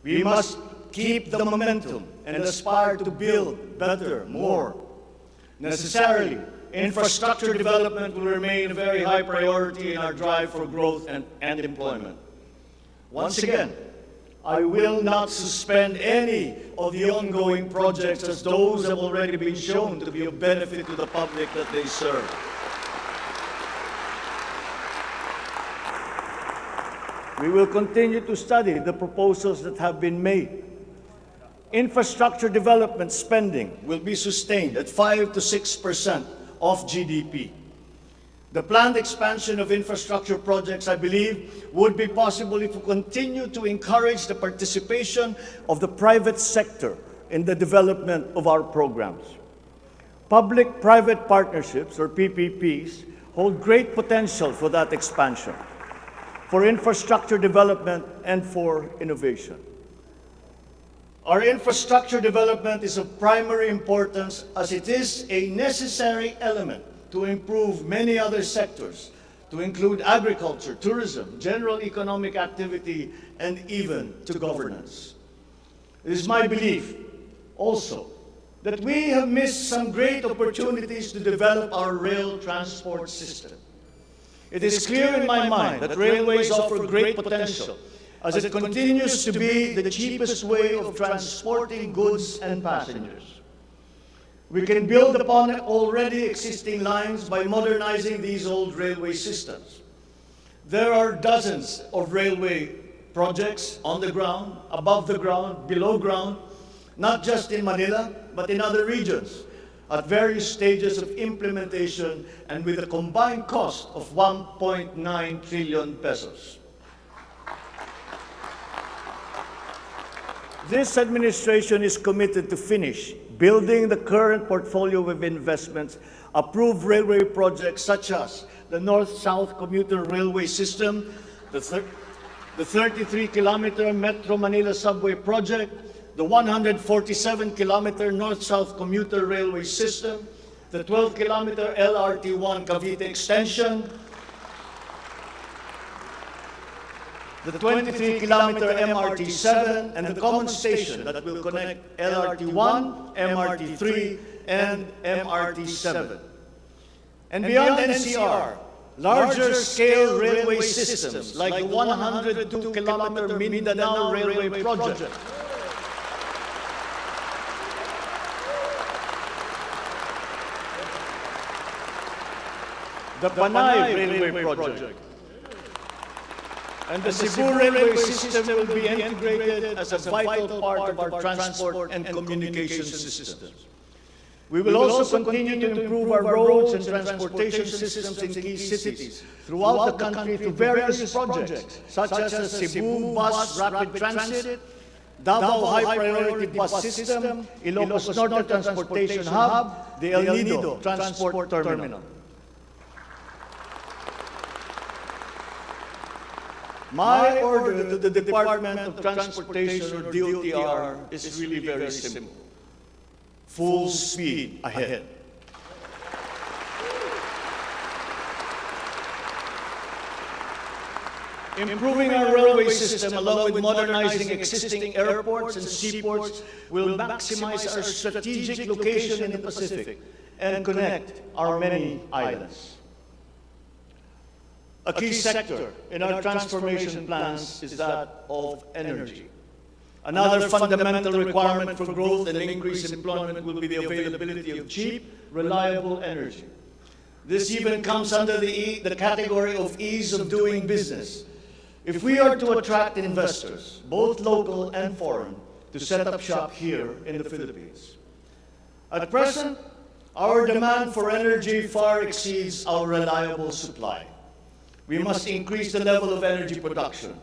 We must keep the momentum and aspire to build better, more. Necessarily, infrastructure development will remain a very high priority in our drive for growth and employment. Once again, I will not suspend any of the ongoing projects, as those have already been shown to be of benefit to the public that they serve. We will continue to study the proposals that have been made. Infrastructure development spending will be sustained at 5 to 6% of GDP. The planned expansion of infrastructure projects, I believe, would be possible if we continue to encourage the participation of the private sector in the development of our programs. Public-private partnerships, or PPPs, hold great potential for that expansion, for infrastructure development, and for innovation. Our infrastructure development is of primary importance, as it is a necessary element to improve many other sectors, to include agriculture, tourism, general economic activity, and even to governance. It is my belief also that we have missed some great opportunities to develop our rail transport system. It is clear in my mind that railways offer great potential, as it continues to be the cheapest way of transporting goods and passengers. We can build upon already existing lines by modernizing these old railway systems. There are dozens of railway projects on the ground, above the ground, below ground, not just in Manila, but in other regions, at various stages of implementation and with a combined cost of 1.9 trillion pesos. This administration is committed to finish building the current portfolio of investments, approved railway projects such as the North-South Commuter Railway System, the 33-kilometer Metro Manila Subway Project, the 147-kilometer North-South Commuter Railway System, the 12-kilometer LRT-1 Cavite Extension, the 23-kilometer MRT-7, and the common station that will connect LRT-1, MRT-3, and MRT-7. And beyond NCR, larger scale railway systems like the 102-kilometer Mindanao Railway Project, the Panay Railway Project, and the Cebu Railway System will be integrated as a vital part of our transport and communication systems. We will also continue to improve our roads and transportation systems in key cities throughout the country through various projects, such as the Cebu Bus Rapid Transit, Davao High Priority Bus System, Ilocos Norte Transportation Hub, the El Nido Transport Terminal. My order to the Department of Transportation, or DOTR, is really very simple. Full speed ahead. Improving our railway system along with modernizing existing airports and seaports will maximize our strategic location in the Pacific and connect our many islands. A key sector in our transformation plans is that of energy. Another fundamental requirement for growth and increased employment will be the availability of cheap, reliable energy. This even comes under the category of ease of doing business. If we are to attract investors, both local and foreign, to set up shop here in the Philippines. At present, our demand for energy far exceeds our reliable supply. We must increase the level of energy production.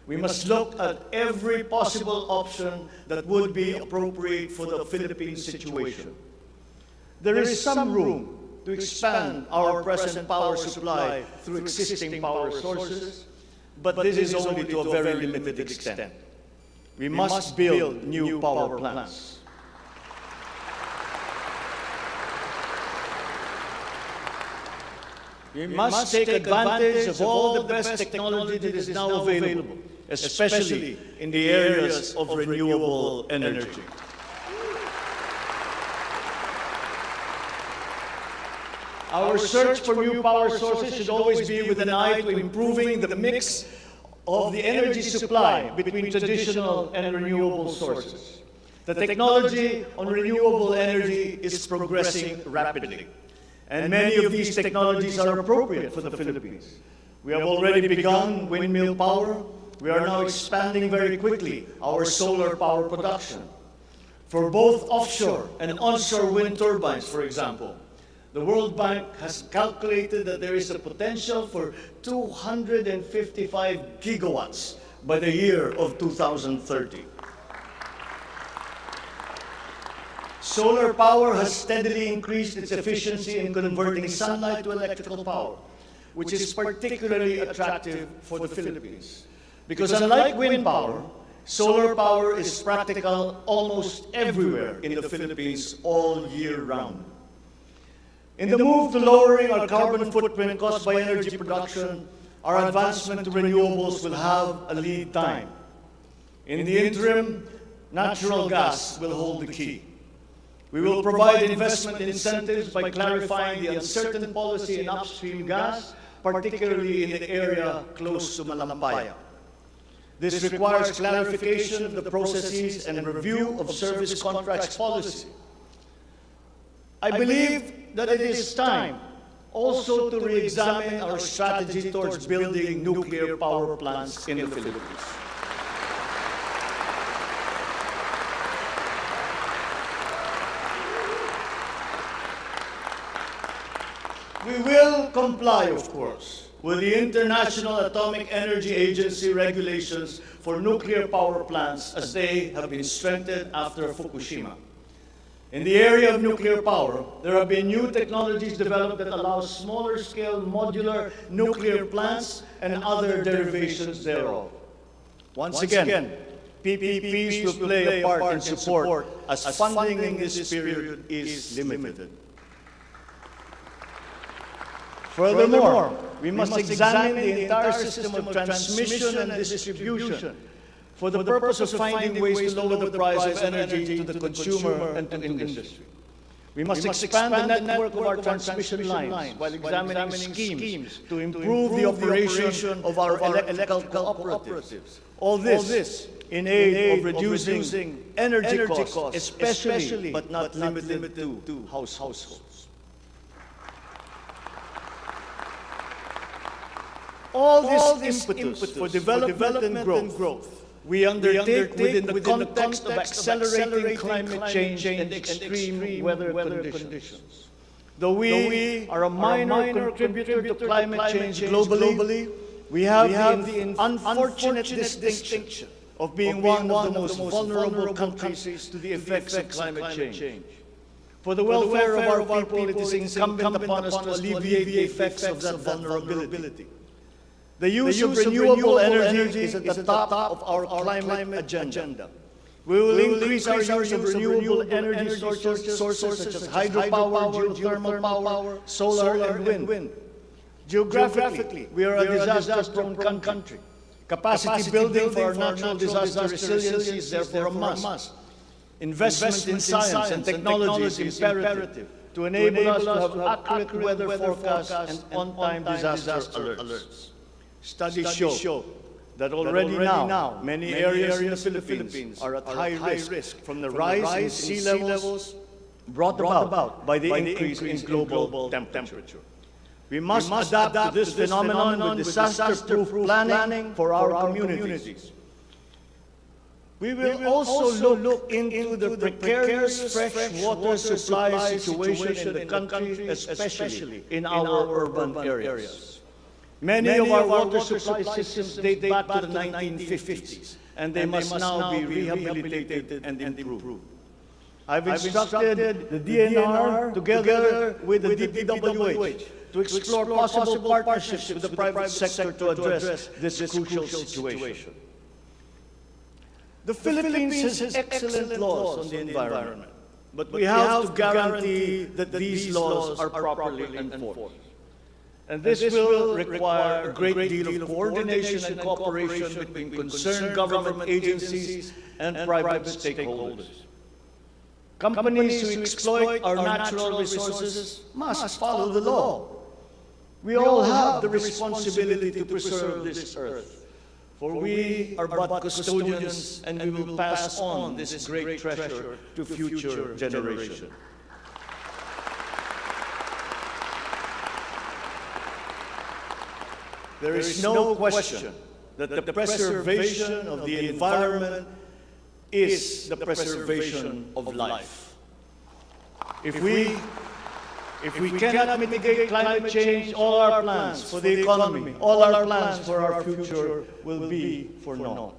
We must look at every possible option that would be appropriate for the Philippine situation. There is some room to expand our present power supply through existing power sources, but this is only to a very limited extent. We must build new power plants. We must take advantage of all the best technology that is now available, especially in the areas of renewable energy. Our search for new power sources should always be with an eye to improving the mix of the energy supply between traditional and renewable sources. The technology on renewable energy is progressing rapidly, and many of these technologies are appropriate for the Philippines. We have already begun windmill power. We are now expanding very quickly our solar power production. For both offshore and onshore wind turbines, for example, the World Bank has calculated that there is a potential for 255 gigawatts by the year of 2030. Solar power has steadily increased its efficiency in converting sunlight to electrical power, which is particularly attractive for the Philippines. Because unlike wind power, solar power is practical almost everywhere in the Philippines all year round. In the move to lowering our carbon footprint caused by energy production, our advancement to renewables will have a lead time. In the interim, natural gas will hold the key. We will provide investment incentives by clarifying the uncertain policy in upstream gas, particularly in the area close to Malampaya. This requires clarification of the processes and review of service contracts policy. I believe that it is time also to re-examine our strategy towards building nuclear power plants in the Philippines. We will comply, of course, with the International Atomic Energy Agency regulations for nuclear power plants as they have been strengthened after Fukushima. In the area of nuclear power, there have been new technologies developed that allow smaller scale modular nuclear plants and other derivations thereof. Once again, PPPs will play a part in support as funding in this period is limited. Furthermore, we must examine the entire system of transmission and distribution for the purpose of finding ways to lower the price of energy to the consumer and to industry. We must expand the network of our transmission lines while examining schemes to improve the operation of our electrical cooperatives. All this in aid of reducing energy costs, especially but not limited to households. All this impetus for development and growth we undertake within the context of accelerating climate change and extreme weather conditions. Though we are a minor contributor to climate change globally, we have the unfortunate distinction of being one of the most vulnerable countries to the effects of climate change. For the welfare of our people, it is incumbent upon us to alleviate the effects of that vulnerability. The use of renewable energy is at the top of our climate agenda. We will increase our use of renewable energy sources such as hydropower, geothermal power, solar, and wind. Geographically, we are a disaster-prone country. Capacity building for our natural disaster resiliency is therefore a must. Investment in science and technology is imperative to enable us to have accurate weather forecasts and on-time disaster alerts. Studies show that already now many areas in the Philippines are at high risk from the rise in sea levels brought about by the increase in global temperature. We must adapt to this phenomenon with disaster-proof planning for our communities. We will also look into the precarious fresh water supply situation in the country, especially in our urban areas. Many of our water supply systems date back to the 1950s, and they must now be rehabilitated and improved. I've instructed the DNR together with the DPWH to explore possible partnerships with the private sector to address this crucial situation. The Philippines has excellent laws on the environment, but we have to guarantee that these laws are properly enforced. And this will require a great deal of coordination and cooperation between concerned government agencies and private stakeholders. Companies who exploit our natural resources must follow the law. We all have the responsibility to preserve this earth, for we are but custodians and we will pass on this great treasure to future generations. There is no question that the preservation of the environment is the preservation of life. If we cannot mitigate climate change, all our plans for the economy, all our plans for our future will be for naught.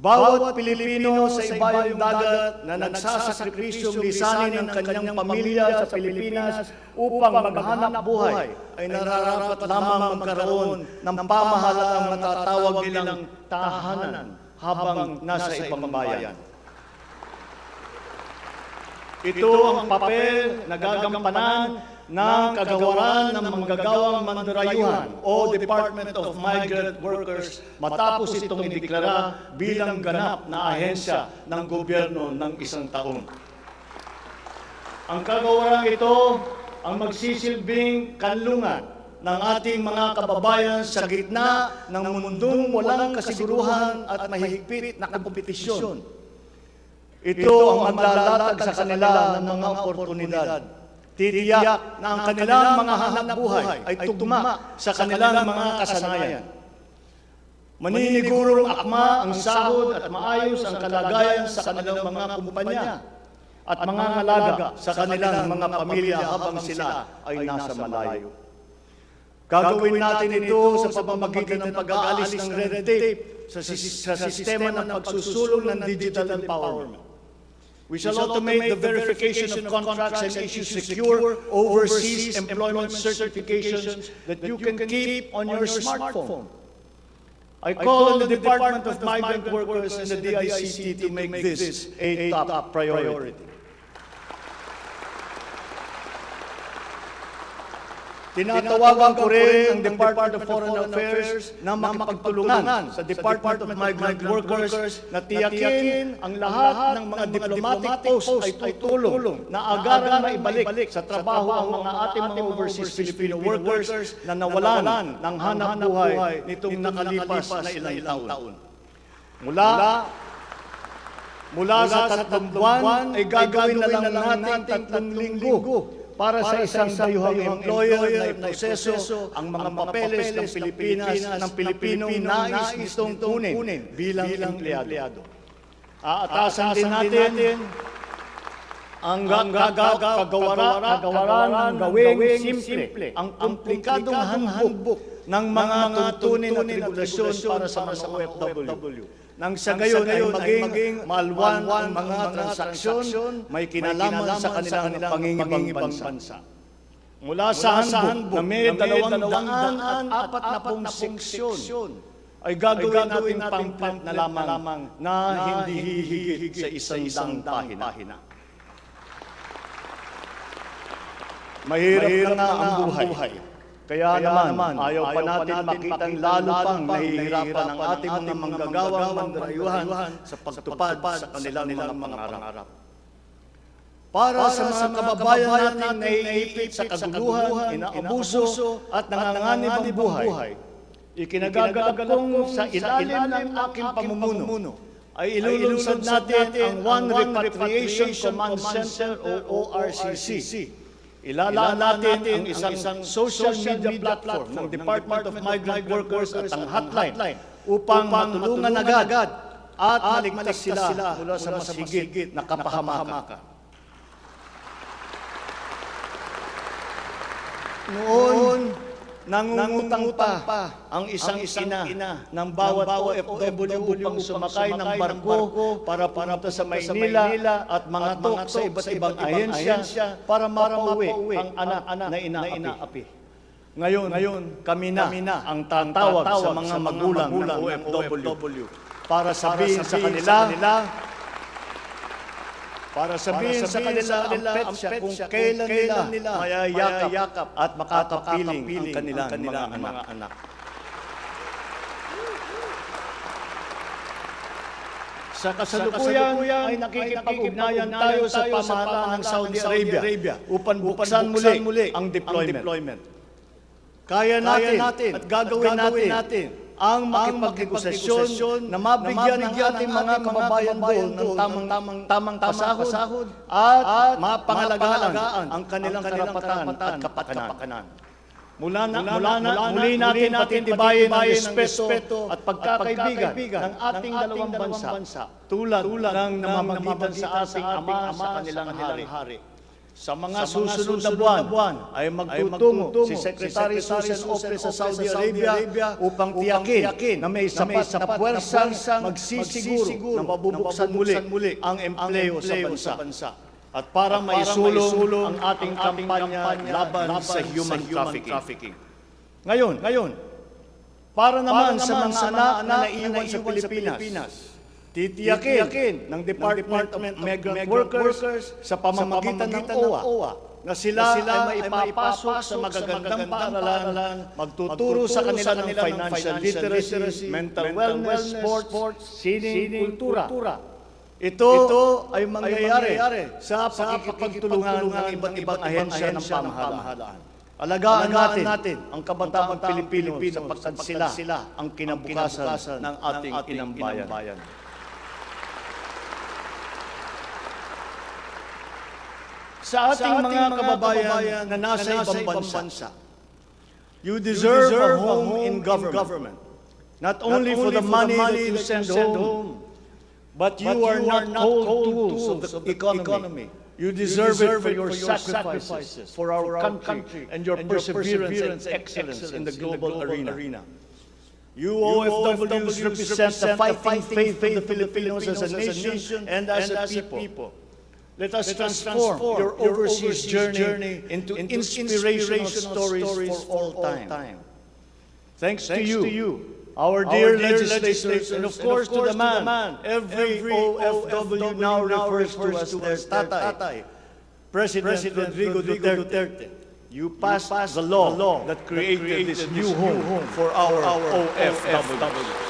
Bawat Pilipino sa ibayong dagat na nagsasakripisyong lisanin ang kanyang pamilya sa Pilipinas upang maghanap buhay ay nararapat lamang magkaroon ng pamahalaang matatawag nilang tahanan habang nasa ibang bayan. Ito ang papel na gagampanan ng kagawaran ng manggagawang mandarayuhan o Department of Migrant Workers matapos itong ideklara bilang ganap na ahensya ng gobyerno ng isang taon. Ang kagawaran ito ang magsisilbing kanlungan ng ating mga kababayan sa gitna ng mundong walang kasiguruhan at mahigpit na kompetisyon. Ito ang maglalatag sa kanila ng mga oportunidad. Titiyak na ang kanilang mga hanapbuhay ay tugma sa kanilang mga kasanayan. Maninigurong akma ang sahod at maayos ang kalagayan sa kanilang mga kumpanya. at mga ngalaga sa kanilang mga pamilya habang sila ay nasa malayo. Gagawin natin ito sa pamamagitan ng pag-aalis ng red tape sa sistema ng pagsusulong ng digital empowerment. We shall automate the verification of contracts and issue secure overseas employment certifications that you can keep on your smartphone. I call on the Department of Migrant Workers and the DICT to make this a top priority. Tinatawagan ko rin ang Department of Foreign Affairs na makipagtulungan sa Department of Migrant Workers na tiyakin ang lahat ng mga diplomatic posts ay tutulong na agaran maibalik sa trabaho ang mga ating mga overseas Filipino workers na nawalan ng hanap buhay nitong nakalipas na ilang taon. Mula sa 3 buwan ay gagawin na lang natin 3 linggo para sa isang dayuhang employer na iproseso ang mga papeles ng Pilipinas ng Pilipinong nais itong kunin bilang empleyado. Aatasan din natin ang kagawaran ng gawing simple ang komplikadong handbook ng mga tuntunin at regulasyon para sa mga OFW. Nang sa gayon ay maging malwan ang mga transaksyon may kinalaman sa kanilang pangingibang bansa. Mula sa handbook na may 240 seksyon ay gagawin natin pamphlet na lamang na hindi hihigit sa 100 pahina. Mahirap na ang buhay. Kaya naman, ayaw pa natin makitang lalo pang nahihirapan ang ating mga manggagawang mandarayuhan sa pagtupad sa kanilang mga pangarap. Para sa mga kababayan natin na naiipit sa kaguluhan, inaabuso at nanganganib ang buhay, ikinagagalak kong sa ilalim ng aking pamumuno ay ilulunsad natin ang One Repatriation Command Center o ORCC. Ilalaan natin ang isang social media platform ng Department of Migrant Workers at ang hotline upang matulungan agad at maligtas sila mula sa masigit na kapahamakan. Noon, nangungutang pa ang isang ina ng bawat OFW upang sumakay ng barko para pumunta sa Maynila at mga tok sa iba't ibang ahensya para mapauwi ang anak na inaapi. Ngayon, kami na ang tatawag sa mga magulang ng OFW para sabihin sa kanila ang petsa kung kailan nila mayayakap at makakapiling ang kanilang mga anak. Sa kasalukuyan ay nakikipag-ugnayan tayo sa pamahalaan ng Saudi Arabia upang buksan muli ang deployment. Kaya natin at gagawin natin ang makipagnegosasyon na mabigyan ng ating mga kababayan doon ng tamang pasahod at mapangalagaan ang kanilang karapatan at kapakanan. Muli natin patibayin ang respeto at pagkakaibigan ng ating dalawang bansa tulad ng namamagitan sa ating ama sa kanilang hari. Sa mga susunod na buwan ay magtutungo si Secretary Susan Office sa Saudi Arabia upang tiyakin na may sapat na puwersang magsisiguro na mabubuksan muli ang empleyo sa bansa. At para maisulong ang ating kampanya laban sa human trafficking. Ngayon, para naman sa mga anak na naiiwan sa Pilipinas, titiyakin ng Department of Migrant Workers sa pamamagitan ng OWA na sila ay maipapasok sa magagandang paaralan, magtuturo sa kanila ng financial literacy, mental wellness, sports, sining, kultura. Ito ay mangyayari sa pakikipagtulungan ng iba't ibang ahensya ng pamahalaan. Alagaan natin ang kabataang Pilipino sapagkat sila ang kinabukasan ng ating inang bayan. Sa ating mga kababayan na nasa ibang bansa, you deserve a home in government. Not only for the money that you send home, But you are not cold tools of the economy. You deserve it for your sacrifices, for our country, and your perseverance and excellence in the global arena. You OFWs represent the fighting faith of the Filipinos as a nation and as a people. Let us transform your overseas journey into inspirational stories for all time. Thanks to you, our dear legislators, and of course to the man every OFW now refers to as their tatay, President Rodrigo Duterte. You passed the law that created this new home for our OFWs.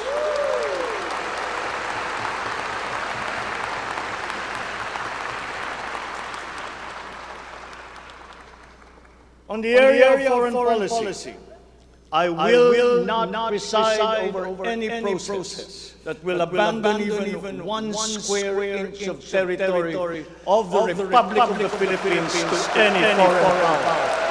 On the area of foreign policy, I will not preside over any process that will abandon even one square inch of territory of the Republic of the Philippines to any foreign power.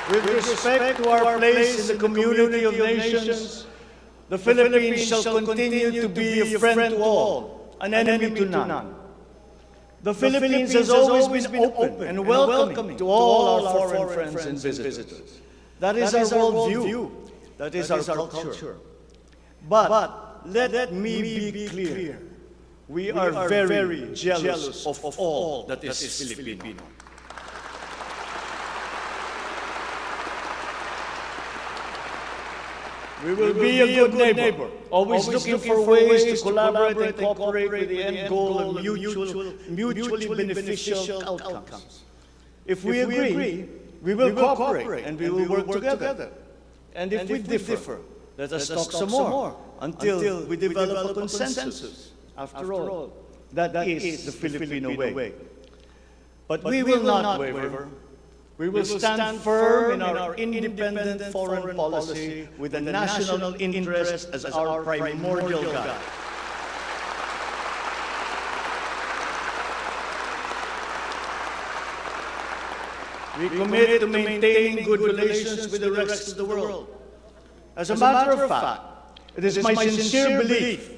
With respect to our place in the community of nations, the Philippines shall continue to be a friend to all, an enemy to none. The Philippines has always been open and welcoming to all our foreign friends and visitors. That is our worldview. That is our culture. But let me be clear. We are very jealous of all that is Filipino. We will be a good neighbor, always looking for ways to collaborate and cooperate with the end goal of mutually beneficial outcomes. If we agree, we will cooperate and we will work together. And if we differ, let us talk some more until we develop a consensus. After all, that is the Filipino way. But we will not waver. We will stand firm in our independent foreign policy with the national interest as our primordial guide. We commit to maintaining good relations with the rest of the world. As a matter of fact, it is my sincere belief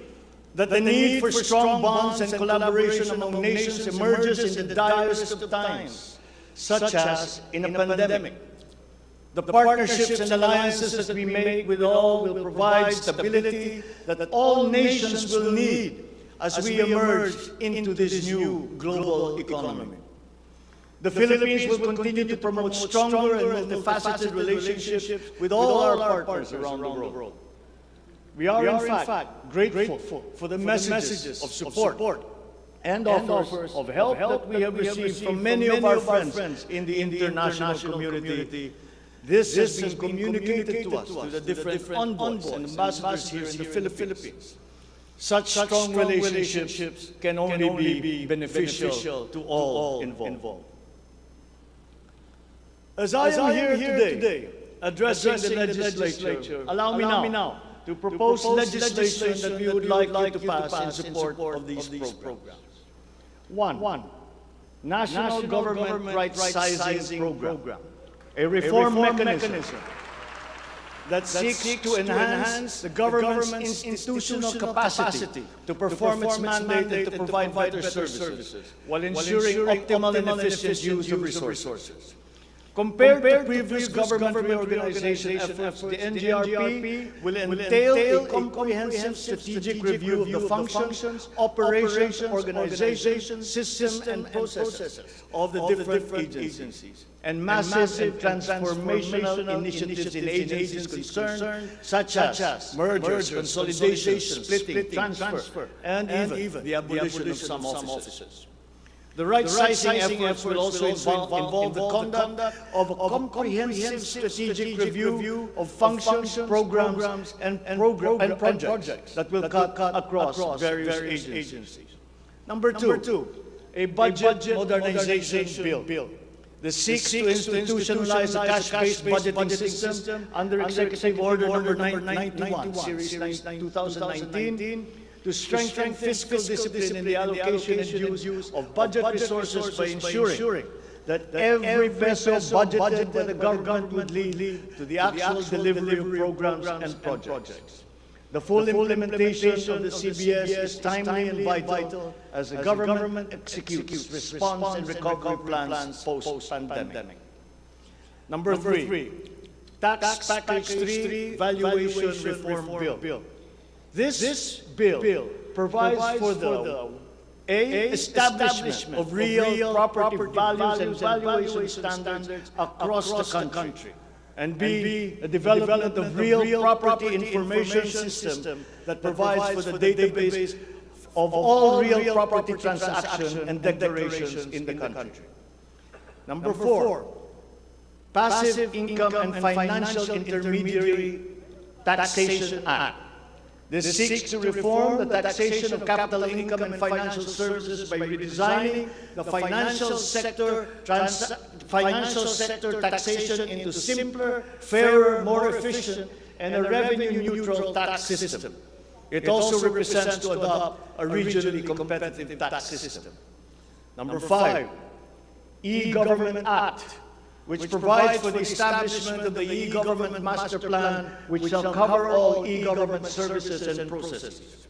that the need for strong bonds and collaboration among nations emerges in the direst of times, such as in a pandemic. The partnerships and alliances that we make with all will provide stability that all nations will need as we emerge into this new global economy. The Philippines will continue to promote stronger and multifaceted relationships with all our partners around the world. We are in fact grateful for the messages of support and offers of help that we have received from many of our friends in the international community. This has been communicated to us through the different envoys and ambassadors here in the Philippines. Such strong relationships can only be beneficial to all involved. As I am here today addressing the legislature, allow me now to propose legislation that we would like to pass in support of these programs. One, National Government Right-Sizing Program, a reform mechanism that seeks to enhance the government's institutional capacity to perform its mandate and to provide vital services while ensuring optimal and efficient use of resources. Compared to previous government reorganization efforts, the NGRP will entail a comprehensive strategic review of the functions, operations, organization, systems, and processes of the different agencies, and massive and transformational initiatives in agencies concerned, such as mergers, consolidation, splitting, transfer, and even the abolition of some offices. The right-sizing efforts will also involve the conduct of a comprehensive strategic review of functions, programs, and projects that will cut across various agencies. Number two, a budget modernization bill This seeks to institutionalize a cash-based budgeting system under Executive Order number 991, Series 2019, to strengthen fiscal discipline in the allocation and use of budget resources by ensuring that every peso budgeted by the government would lead to the actual delivery of programs and projects. The full implementation of the CBS is timely and vital as the government executes response and recovery plans post-pandemic. Number 3, Tax Package 3 Valuation Reform Bill. This bill provides for the establishment of real property values and valuation standards across the country, and B, the development of real property information system that provides for the database of all real property transactions and declarations in the country. Number 4, Passive Income and Financial Intermediary Taxation Act. This seeks to reform the taxation of capital income and financial services by redesigning the financial sector taxation into simpler, fairer, more efficient, and a revenue-neutral tax system. It also represents to adopt a regionally competitive tax system. Number 5, E-Government Act, which provides for the establishment of the E-Government Master Plan, which shall cover all e-government services and processes.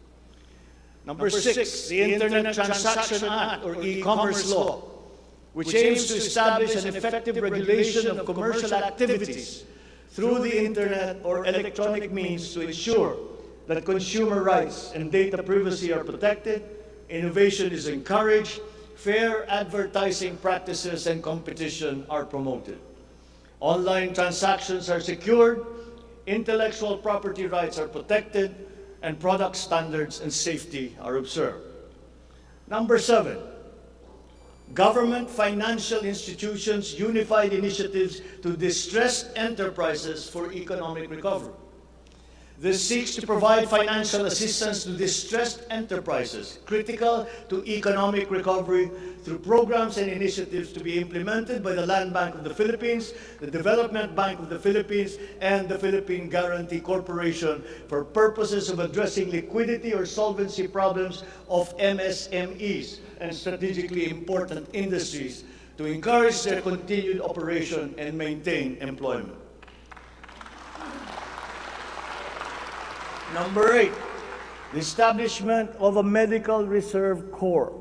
Number 6, the Internet Transaction Act, or E-Commerce Law, which aims to establish an effective regulation of commercial activities through the Internet or electronic means to ensure that consumer rights and data privacy are protected, innovation is encouraged, fair advertising practices and competition are promoted. Online transactions are secured, intellectual property rights are protected, and product standards and safety are observed. Number 7, Government Financial Institutions Unified Initiatives to Distressed Enterprises for Economic Recovery. This seeks to provide financial assistance to distressed enterprises critical to economic recovery through programs and initiatives to be implemented by the Land Bank of the Philippines, the Development Bank of the Philippines, and the Philippine Guarantee Corporation for purposes of addressing liquidity or solvency problems of MSMEs and strategically important industries to encourage their continued operation and maintain employment. Number 8, the establishment of a Medical Reserve Corps.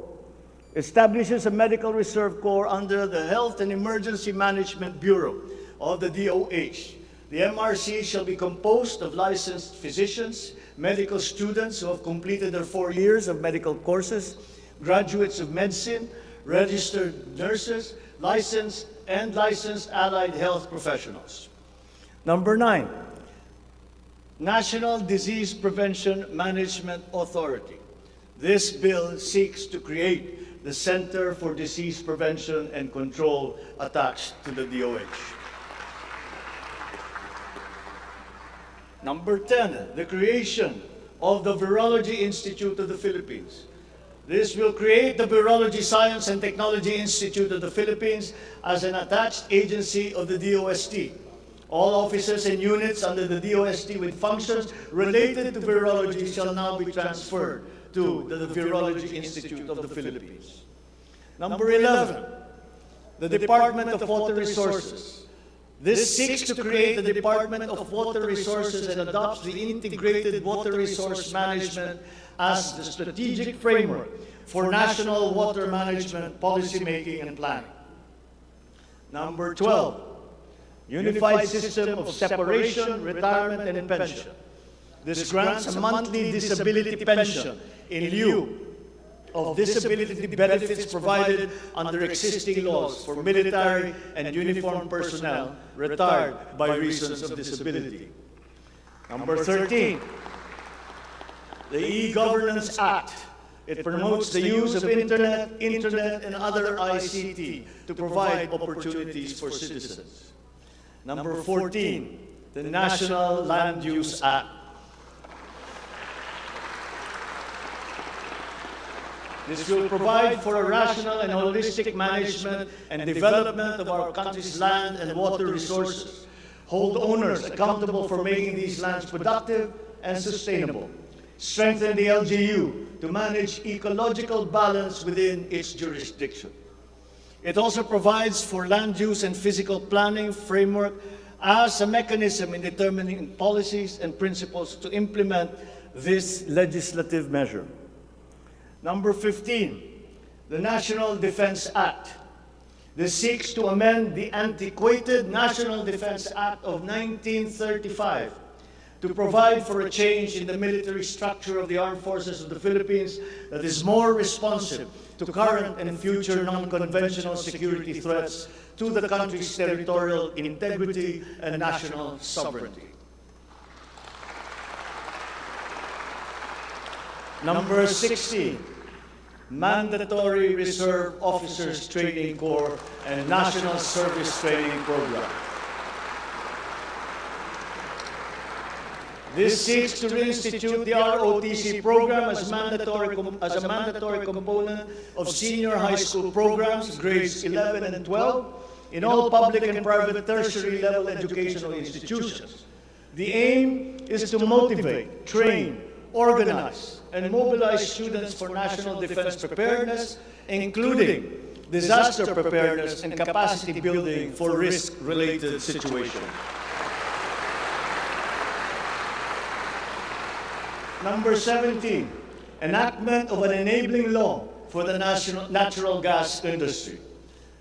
Establishes a Medical Reserve Corps under the Health and Emergency Management Bureau of the DOH. The MRC shall be composed of licensed physicians, medical students who have completed their 4 years of medical courses, graduates of medicine, registered nurses, licensed allied health professionals. Number 9, National Disease Prevention Management Authority. This bill seeks to create the Center for Disease Prevention and Control attached to the DOH. Number 10, the creation of the Virology Institute of the Philippines. This will create the Virology Science and Technology Institute of the Philippines as an attached agency of the DOST. All offices and units under the DOST with functions related to virology shall now be transferred to the Virology Institute of the Philippines. Number 11, the Department of Water Resources. This seeks to create the Department of Water Resources and adopts the integrated water resource management as the strategic framework for national water management, policymaking, and planning. Number 12, Unified System of Separation, Retirement, and Pension. This grants a monthly disability pension in lieu of disability benefits provided under existing laws for military and uniformed personnel retired by reasons of disability. Number 13, the E-Governance Act. It promotes the use of internet, and other ICT to provide opportunities for citizens. Number 14, the National Land Use Act. This will provide for a rational and holistic management and development of our country's land and water resources, hold owners accountable for making these lands productive and sustainable, strengthen the LGU to manage ecological balance within its jurisdiction. It also provides for land use and physical planning framework as a mechanism in determining policies and principles to implement this legislative measure. Number 15, the National Defense Act. This seeks to amend the antiquated National Defense Act of 1935 to provide for a change in the military structure of the armed forces of the Philippines that is more responsive to current and future non-conventional security threats to the country's territorial integrity and national sovereignty. Number 16, Mandatory Reserve Officers Training Corps and National Service Training Program. This seeks to reinstitute the ROTC program as a mandatory component of senior high school programs, grades 11 and 12, in all public and private tertiary level educational institutions. The aim is to motivate, train, organize, and mobilize students for national defense preparedness, including disaster preparedness and capacity building for risk-related situations. Number 17, enactment of an enabling law for the natural gas industry.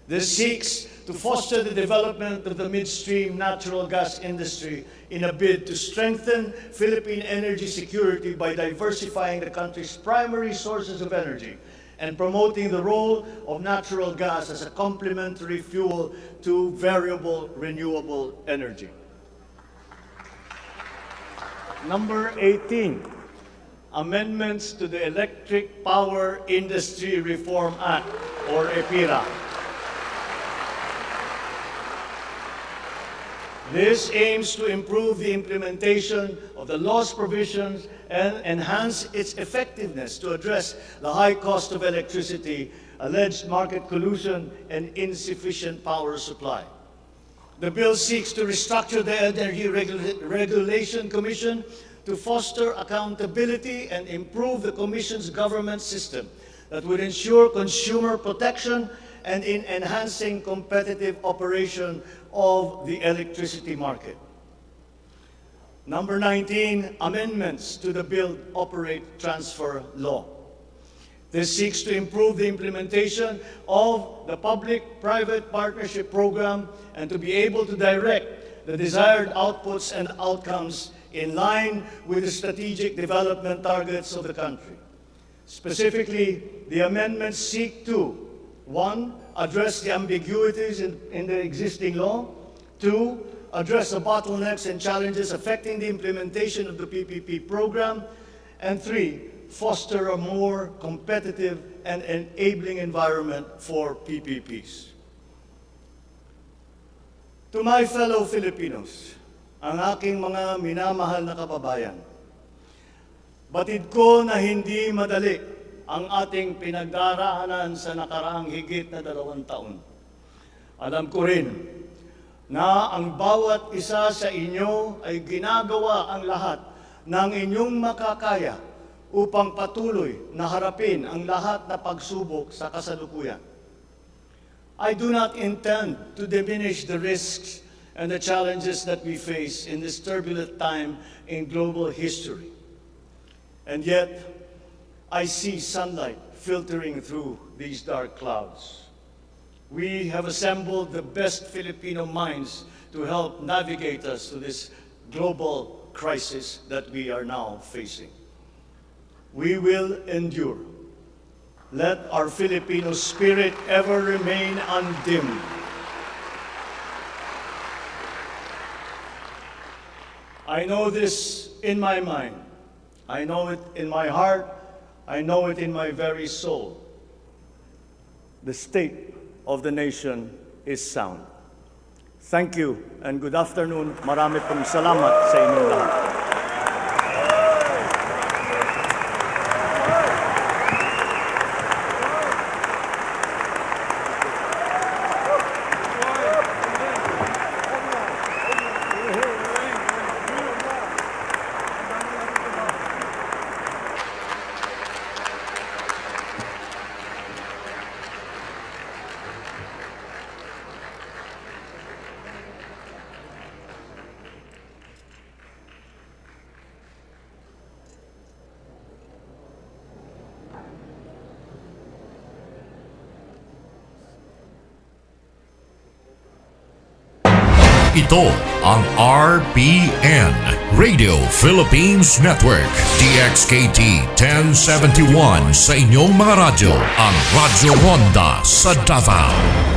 This seeks to foster the development of the midstream natural gas industry in a bid to strengthen Philippine energy security by diversifying the country's primary sources of energy and promoting the role of natural gas as a complementary fuel to variable renewable energy. Number 18, amendments to the Electric Power Industry Reform Act, or EPIRA. This aims to improve the implementation of the law's provisions and enhance its effectiveness to address the high cost of electricity, alleged market collusion, and insufficient power supply. The bill seeks to restructure the Energy Regulation Commission to foster accountability and improve the Commission's government system that would ensure consumer protection and in enhancing competitive operation of the electricity market. Number 19, amendments to the Build, Operate, Transfer Law. This seeks to improve the implementation of the public-private partnership program and to be able to direct the desired outputs and outcomes in line with the strategic development targets of the country. Specifically, the amendments seek to 1, address the ambiguities in the existing law. 2, address the bottlenecks and challenges affecting the implementation of the PPP program. And 3, foster a more competitive and enabling environment for PPPs. To my fellow Filipinos, ang aking mga minamahal na kababayan, batid ko na hindi madali ang ating pinagdaraanan sa nakaraang higit na 2 taon. Alam ko rin na ang bawat isa sa inyo ay ginagawa ang lahat ng inyong makakaya upang patuloy na harapin ang lahat na pagsubok sa kasalukuyan. I do not intend to diminish the risks and the challenges that we face in this turbulent time in global history. And yet, I see sunlight filtering through these dark clouds. We have assembled the best Filipino minds to help navigate us through this global crisis that we are now facing. We will endure. Let our Filipino spirit ever remain undimmed. I know this in my mind. I know it in my heart. I know it in my very soul. The state of the nation is sound. Thank you and good afternoon. Marami pong salamat sa inyong lahat. Ito ang RPN, Radio Philippines Network, DXKT 1071 sa inyong mga radyo, ang Radyo Ronda sa Davao.